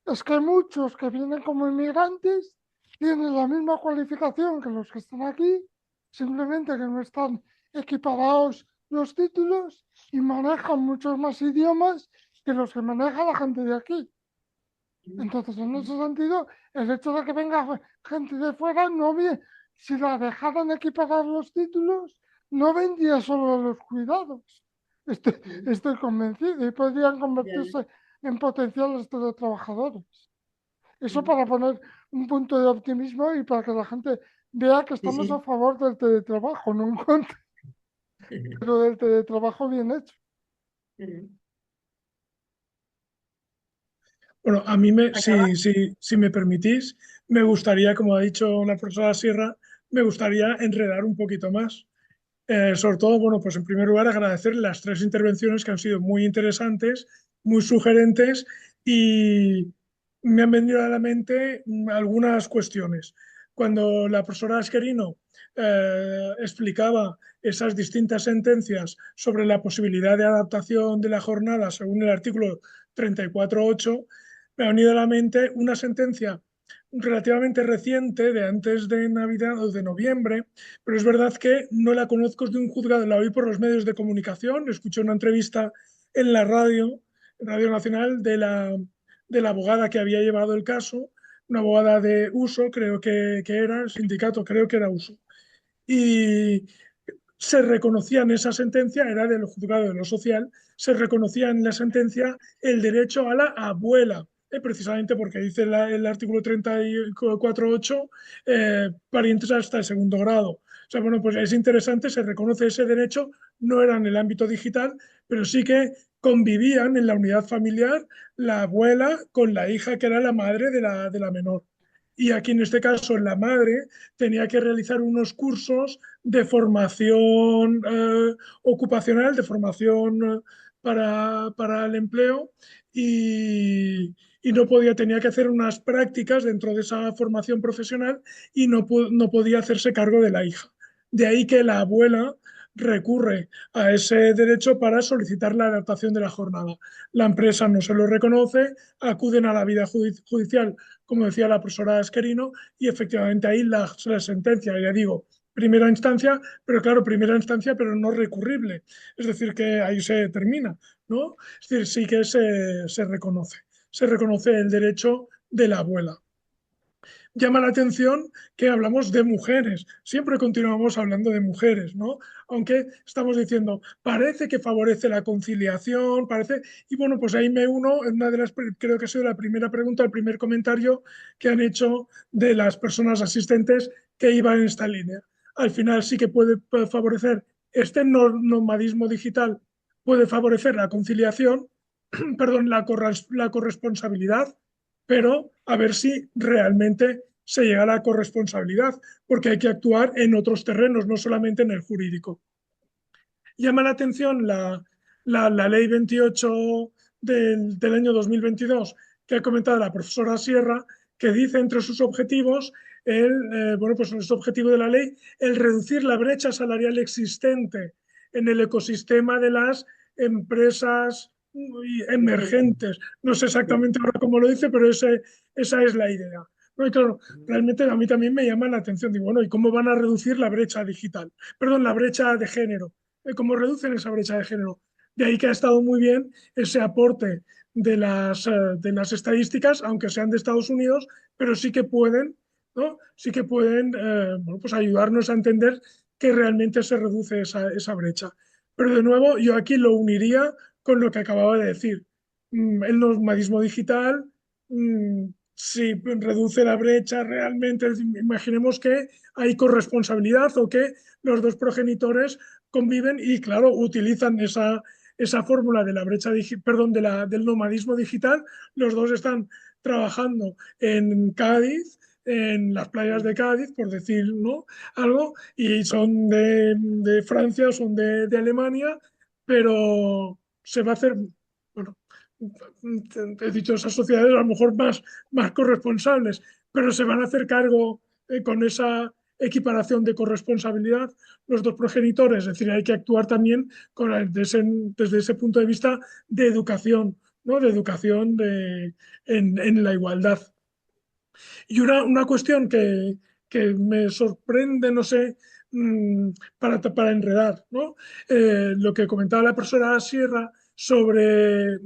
es que muchos que vienen como inmigrantes tienen la misma cualificación que los que están aquí, simplemente que no están equiparados los títulos y manejan muchos más idiomas que los que maneja la gente de aquí. Entonces, en ese sentido, el hecho de que venga gente de fuera no viene, si la dejaran equiparar los títulos, no vendría solo a los cuidados. Estoy convencido y podrían Ya, ya. convertirse en potenciales teletrabajadores. Eso Mm. para poner un punto de optimismo y para que la gente vea que Sí, estamos a sí. favor del teletrabajo, no en contra, pero del teletrabajo bien hecho. Bueno, a mí, si me permitís, me gustaría, como ha dicho la profesora Sierra, me gustaría enredar un poquito más. Sobre todo, bueno, pues en primer lugar agradecer las tres intervenciones que han sido muy interesantes, muy sugerentes y me han venido a la mente algunas cuestiones. Cuando la profesora Asquerino explicaba esas distintas sentencias sobre la posibilidad de adaptación de la jornada según el artículo 34.8, me ha venido a la mente una sentencia relativamente reciente de antes de Navidad o de noviembre, pero es verdad que no la conozco de un juzgado, la oí por los medios de comunicación, escuché una entrevista en la radio, Radio Nacional, de la abogada que había llevado el caso, una abogada de uso, creo que era, el sindicato creo que era uso. Y se reconocía en esa sentencia, era del juzgado de lo social, se reconocía en la sentencia el derecho a la abuela, precisamente porque dice el artículo 34.8, parientes hasta el segundo grado. O sea, bueno, pues es interesante, se reconoce ese derecho, no era en el ámbito digital, pero sí que convivían en la unidad familiar la abuela con la hija que era la madre de la menor. Y aquí en este caso la madre tenía que realizar unos cursos de formación ocupacional, de formación para el empleo y no podía, tenía que hacer unas prácticas dentro de esa formación profesional y no podía hacerse cargo de la hija. De ahí que la abuela recurre a ese derecho para solicitar la adaptación de la jornada. La empresa no se lo reconoce, acuden a la vida judicial, como decía la profesora Esquerino, y efectivamente ahí la sentencia, ya digo, primera instancia, pero claro, primera instancia, pero no recurrible. Es decir, que ahí se termina, ¿no? Es decir, sí que se reconoce el derecho de la abuela. Llama la atención que hablamos de mujeres, siempre continuamos hablando de mujeres, ¿no? Aunque estamos diciendo, parece que favorece la conciliación, parece, y bueno, pues ahí me uno en una de las, creo que ha sido la primera pregunta, el primer comentario que han hecho de las personas asistentes que iban en esta línea. Al final sí que puede favorecer este nomadismo digital, puede favorecer la conciliación, perdón, la corresponsabilidad, pero a ver si realmente se llega a la corresponsabilidad, porque hay que actuar en otros terrenos, no solamente en el jurídico. Llama la atención la ley 28 del año 2022 que ha comentado la profesora Sierra, que dice entre sus objetivos, bueno, pues es objetivo de la ley, el reducir la brecha salarial existente en el ecosistema de las empresas emergentes. No sé exactamente ahora cómo lo dice, pero esa es la idea. No, y claro, realmente a mí también me llama la atención. Digo, bueno, ¿y cómo van a reducir la brecha digital? Perdón, la brecha de género. ¿Cómo reducen esa brecha de género? De ahí que ha estado muy bien ese aporte de las estadísticas, aunque sean de Estados Unidos, pero sí que pueden, ¿no? Sí que pueden bueno, pues ayudarnos a entender que realmente se reduce esa brecha. Pero de nuevo, yo aquí lo uniría con lo que acababa de decir. El nomadismo digital, si reduce la brecha realmente, imaginemos que hay corresponsabilidad o que los dos progenitores conviven y, claro, utilizan esa fórmula de la brecha, perdón, del nomadismo digital. Los dos están trabajando en Cádiz, en las playas de Cádiz, por decir, ¿no? Algo, y son de Francia, son de Alemania, pero se va a hacer, bueno, he dicho esas sociedades a lo mejor más corresponsables, pero se van a hacer cargo con esa equiparación de corresponsabilidad los dos progenitores, es decir, hay que actuar también desde ese punto de vista de educación, ¿no? De educación en la igualdad. Y una cuestión que me sorprende, no sé, para enredar, ¿no? Lo que comentaba la profesora Sierra sobre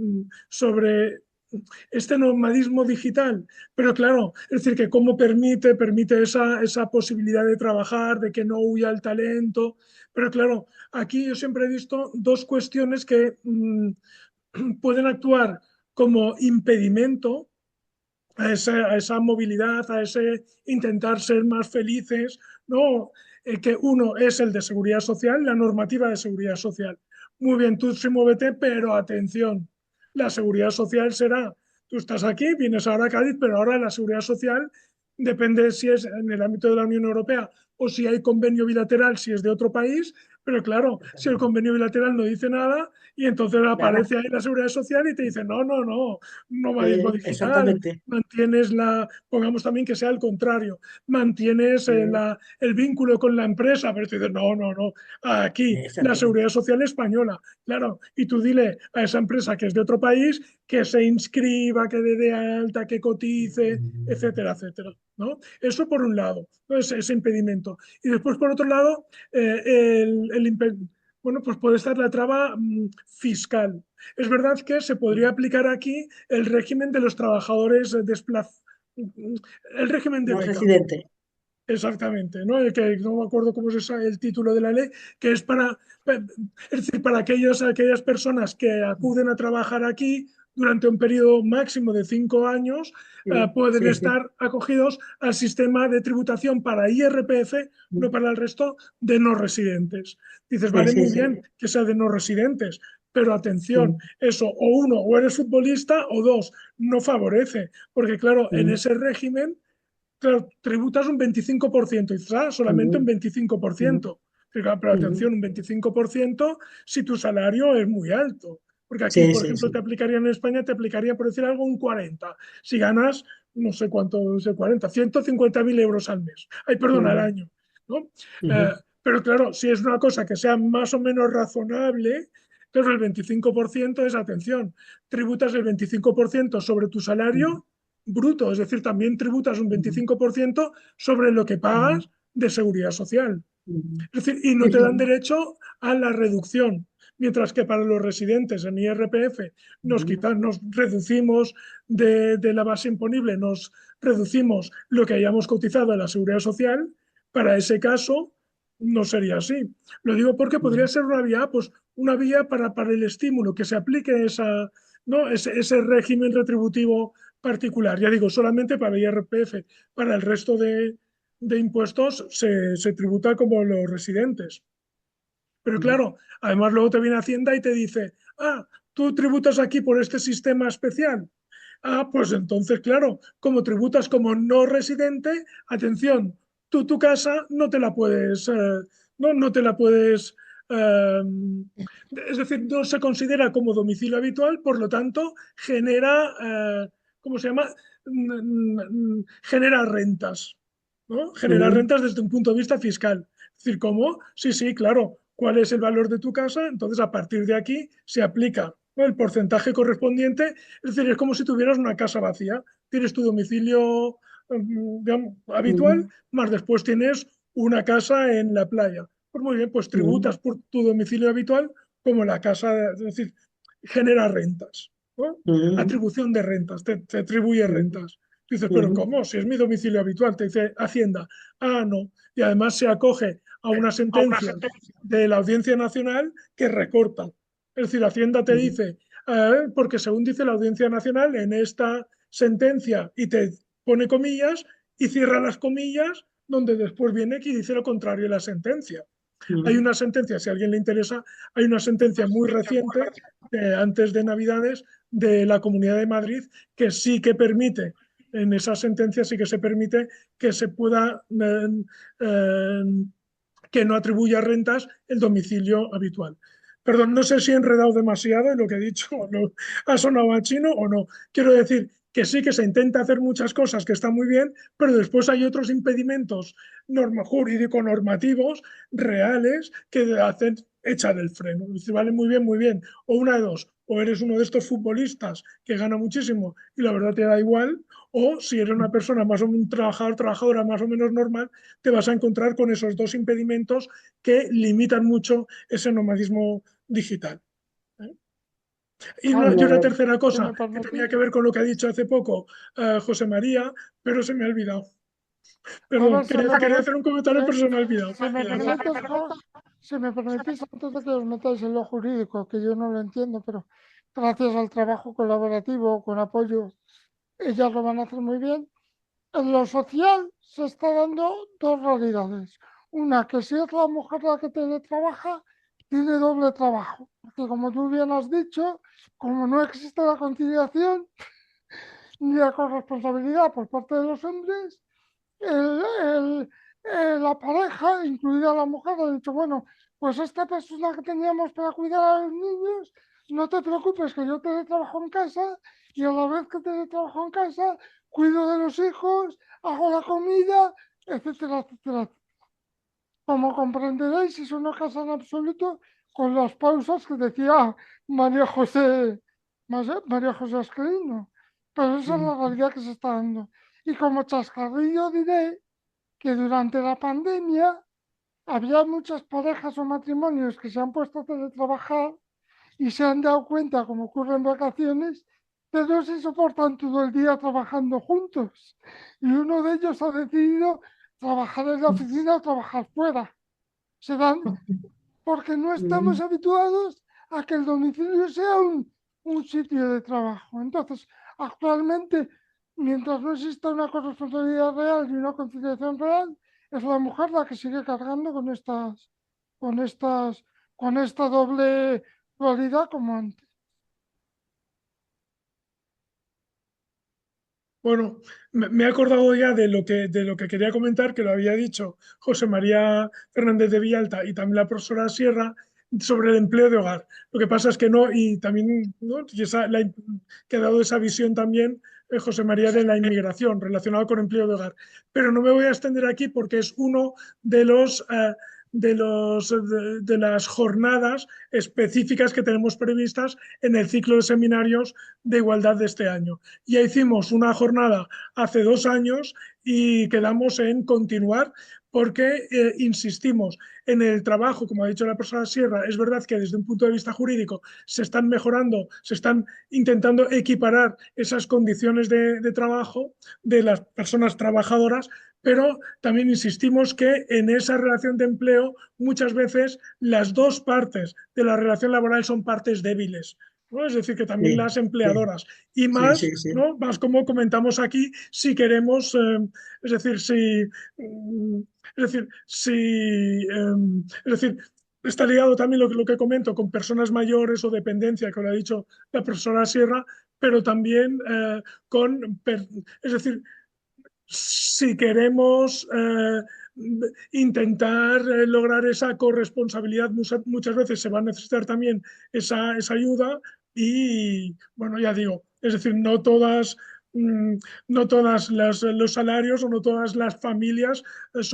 este nomadismo digital, pero claro, es decir, que cómo permite esa posibilidad de trabajar, de que no huya el talento, pero claro, aquí yo siempre he visto dos cuestiones que pueden actuar como impedimento a esa movilidad, a ese intentar ser más felices, ¿no? Que uno es el de seguridad social, la normativa de seguridad social. Muy bien, tú sí muévete, pero atención, la seguridad social será, tú estás aquí, vienes ahora a Cádiz, pero ahora la seguridad social depende si es en el ámbito de la Unión Europea o si hay convenio bilateral, si es de otro país, pero claro, si el convenio bilateral no dice nada y entonces Nada, aparece ahí la seguridad social y te dice, no, no, no, nomadismo digital, exactamente. mantienes pongamos también que sea el contrario, mantienes el vínculo con la empresa, pero tú dices, no, no, no, aquí la seguridad Exactamente. social española, claro, y tú dile a esa empresa que es de otro país que se inscriba, que dé de alta, que cotice, etcétera, etcétera, ¿no? Eso por un lado, ¿no? Ese impedimento. Y después, por otro lado, bueno, pues puede estar la traba fiscal. Es verdad que se podría aplicar aquí el régimen de los trabajadores desplazados, el régimen de No beca, residente. exactamente, ¿no? Que no me acuerdo cómo es el título de la ley, que es es decir, para aquellas personas que acuden a trabajar aquí durante un periodo máximo de 5 años, Sí, pueden sí, sí. estar acogidos al sistema de tributación para IRPF, no para el resto de no residentes. Dices, Sí, vale, sí, muy sí. bien que sea de no residentes, pero atención, Mm, eso, o uno, o eres futbolista, o dos, no favorece, porque claro, en mm, ese régimen claro, tributas un 25% y solamente un mm, mm, 25%. Pero mm. atención, un 25% si tu salario es muy alto. Porque aquí, Sí, por sí, ejemplo, te sí. aplicaría en España, te aplicaría, por decir algo, un 40. Si ganas, no sé cuánto es el 40, 150.000 euros al mes. Ay, perdón, al Ujú, año, ¿no? Eh, ujú, pero claro, si es una cosa que sea más o menos razonable, entonces el 25% es, atención, tributas el 25% sobre tu ujú, salario bruto, es decir, también tributas un ujú, 25% sobre lo que ujú, pagas de seguridad social. ujú. Es decir, y no te dan derecho a la reducción, mientras que para los residentes en IRPF Ujú, nos reducimos de la base imponible, nos reducimos lo que hayamos cotizado a la seguridad social. Para ese caso no sería así. Lo digo porque podría ujú, ser una vía, pues una vía para el estímulo, que se aplique esa, ¿no? ese régimen retributivo particular. Ya digo, solamente para IRPF, para el resto de impuestos se tributa como los residentes. Pero ujú, claro, además luego te viene Hacienda y te dice, ah, tú tributas aquí por este sistema especial. Ah, pues entonces, claro, como tributas como no residente, atención, tú tu casa no te la puedes, no te la puedes, eh, es decir, no se considera como domicilio habitual, por lo tanto, genera, ¿cómo se llama? Genera rentas, ¿no? Genera ujú, rentas desde un punto de vista fiscal. Es decir, ¿cómo? Sí, sí, claro. ¿Cuál es el valor de tu casa? Entonces, a partir de aquí se aplica, ¿no?, el porcentaje correspondiente. Es decir, es como si tuvieras una casa vacía. Tienes tu domicilio, digamos, habitual, ujú, más después tienes una casa en la playa. Pues muy bien, pues ujú, tributas por tu domicilio habitual como la casa, es decir, genera rentas, ¿no? ujú, Atribución de rentas, te atribuye ujú, rentas. Dices, pero ujú, ¿cómo? Si es mi domicilio habitual, te dice Hacienda. Ah, no. Y además se acoge a una a una sentencia sentencia. de la Audiencia Nacional que recorta. Es decir, Hacienda te ujú, dice, porque según dice la Audiencia Nacional en esta sentencia, y te pone comillas y cierra las comillas, donde después viene y dice lo contrario de la sentencia. Hay ujú, una sentencia, si a alguien le interesa, hay una sentencia muy reciente, antes de Navidades, de la Comunidad de Madrid, que sí que permite, en esa sentencia sí que se permite que se pueda, eh, que no atribuya rentas el domicilio habitual. Perdón, no sé si he enredado demasiado en lo que he dicho, o no, ha sonado a chino o no. Quiero decir que sí que se intenta hacer muchas cosas que están muy bien, pero después hay otros impedimentos jurídico-normativos reales que hacen echar el freno. Dice, vale, muy bien. O una de dos, o eres uno de estos futbolistas que gana muchísimo y la verdad te da igual, o si eres una persona más o menos, un trabajador, trabajadora más o menos normal, te vas a encontrar con esos dos impedimentos que limitan mucho ese nomadismo digital. ¿Eh? Y una Jaime, tercera si cosa me que tenía que permitís, ver con lo que ha dicho hace poco José María, pero se me ha olvidado. a Perdón, ver quería hacer un comentario, pero se me ha olvidado. si me permites, si me permitís, antes de que os metáis en lo jurídico, que yo no lo entiendo, pero gracias al trabajo colaborativo, con apoyo, ellas lo van a hacer muy bien. En lo social se está dando dos realidades. Una, que si es la mujer la que teletrabaja, tiene doble trabajo. Porque como tú bien has dicho, como no existe la conciliación ni la corresponsabilidad por parte de los hombres, el- el- la pareja, incluida la mujer, ha dicho, bueno, pues esta persona que teníamos para cuidar a los niños, no te preocupes que yo teletrabajo en casa y a la vez que teletrabajo en casa, cuido de los hijos, hago la comida, etcétera, etcétera. Como comprenderéis, eso no casa en absoluto con las pausas que decía María José Esquerino. Pero esa es la realidad que se está dando. Y como chascarrillo diré que durante la pandemia había muchas parejas o matrimonios que se han puesto a teletrabajar y se han dado cuenta, como ocurre en vacaciones, que no se soportan todo el día trabajando juntos. Y uno de ellos ha decidido trabajar en la oficina o trabajar fuera. Se dan porque no estamos ujú. habituados a que el domicilio sea un sitio de trabajo. Entonces, actualmente, mientras no exista una corresponsabilidad real y una conciliación real, es la mujer la que sigue cargando con estas, con esta doble dualidad como antes. Bueno, me he acordado ya de lo que quería comentar, que lo había dicho José María Fernández de Villalta y también la profesora Sierra, sobre el empleo de hogar. Lo que pasa es que no, y también, ¿no? Y que ha dado esa visión también José María de la inmigración relacionada con empleo de hogar. Pero no me voy a extender aquí porque es uno de los de las jornadas específicas que tenemos previstas en el ciclo de seminarios de igualdad de este año. Ya hicimos una jornada hace 2 años y quedamos en continuar porque insistimos en el trabajo, como ha dicho la profesora Sierra. Es verdad que desde un punto de vista jurídico se están mejorando, se están intentando equiparar esas condiciones de trabajo de las personas trabajadoras, pero también insistimos que en esa relación de empleo muchas veces las dos partes de la relación laboral son partes débiles, ¿no? Es decir, que también Sí, las sí, empleadoras y sí, más, sí, sí. ¿no? Más como comentamos aquí, si queremos, es decir, es decir, es decir, está ligado también lo que comento con personas mayores o dependencia, que lo ha dicho la profesora Sierra, pero también es decir, si queremos intentar lograr esa corresponsabilidad, muchas veces se va a necesitar también esa ayuda y, bueno, ya digo, es decir, mm, no todas los salarios o no todas las familias es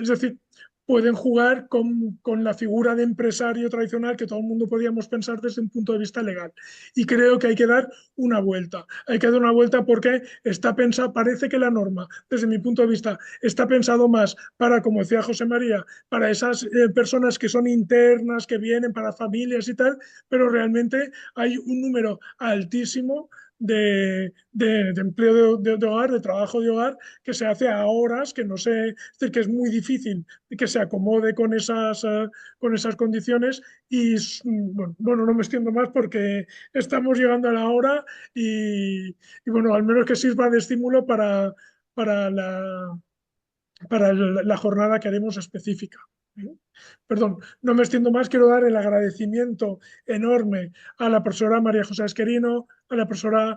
decir, pueden jugar con la figura de empresario tradicional que todo el mundo podíamos pensar desde un punto de vista legal. Y creo que hay que dar una vuelta. Hay que dar una vuelta porque está pensado, parece que la norma, desde mi punto de vista, está pensado más para, como decía José María, para esas personas que son internas, que vienen para familias y tal, pero realmente hay un número altísimo de empleo de hogar, de trabajo de hogar, que se hace a horas, que no sé, es decir, que es muy difícil que se acomode con esas condiciones. Y bueno, no me extiendo más porque estamos llegando a la hora y bueno, al menos que sirva de estímulo para la jornada que haremos específica. Perdón, no me extiendo más, quiero dar el agradecimiento enorme a la profesora María José Esquerino, a la profesora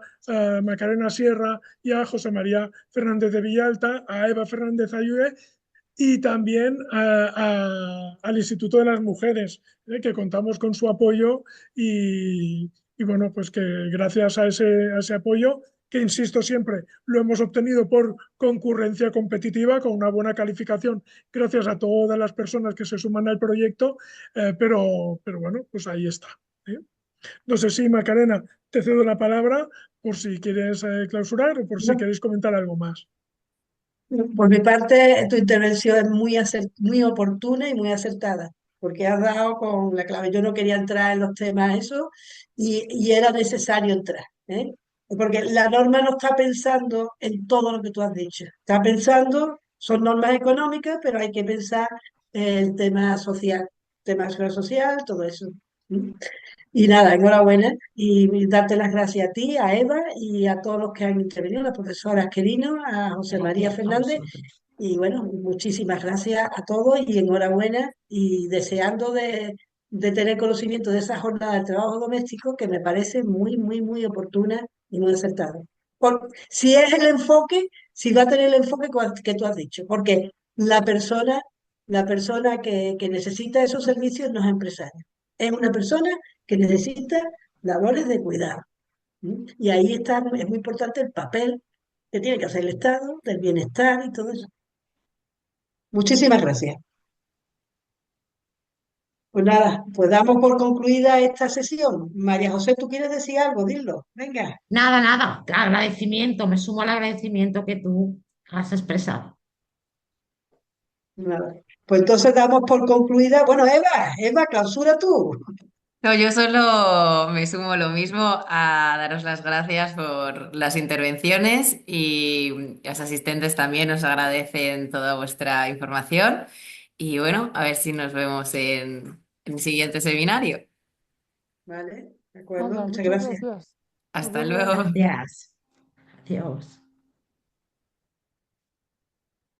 Macarena Sierra y a José María Fernández de Villalta, a Eva Fernández Ayude y también al Instituto de las Mujeres, que contamos con su apoyo y bueno, pues que gracias a ese apoyo, que insisto siempre, lo hemos obtenido por concurrencia competitiva, con una buena calificación, gracias a todas las personas que se suman al proyecto, pero bueno, pues ahí está. ¿Eh? No sé si, Macarena, te cedo la palabra por si quieres clausurar o por si queréis comentar algo más. Por mi parte, tu intervención es muy oportuna y muy acertada, porque has dado con la clave. Yo no quería entrar en los temas eso y era necesario entrar, ¿eh? Porque la norma no está pensando en todo lo que tú has dicho. Está pensando, son normas económicas, pero hay que pensar en el tema de seguridad social, todo eso. ¿Mm? Y nada, enhorabuena y darte las gracias a ti, a Eva y a todos los que han intervenido, a la profesora Asquerino, a José María Gracias a Fernández. vosotros. Y bueno, muchísimas gracias a todos y enhorabuena y deseando de tener conocimiento de esa jornada de trabajo doméstico que me parece muy, muy, muy oportuna y muy acertada. Si es el enfoque, si va a tener el enfoque que tú has dicho, porque la persona, la persona que necesita esos servicios no es empresario, es una persona que necesita labores de cuidado. ¿Mm? Y ahí está, es muy importante el papel que tiene que hacer el Estado, del bienestar y todo eso. Muchísimas gracias. Pues nada, pues damos por concluida esta sesión. María José, ¿tú quieres decir algo? Dilo. Venga. Nada, nada, agradecimiento, me sumo al agradecimiento que tú has expresado. Nada. Pues entonces damos por concluida. Bueno, Eva, clausura tú. No, yo solo me sumo lo mismo a daros las gracias por las intervenciones y los asistentes también os agradecen toda vuestra información y bueno, a ver si nos vemos en el siguiente seminario. Vale, de acuerdo, Venga, muchas muchas gracias. gracias. Nos Hasta vemos. luego. Gracias. Adiós.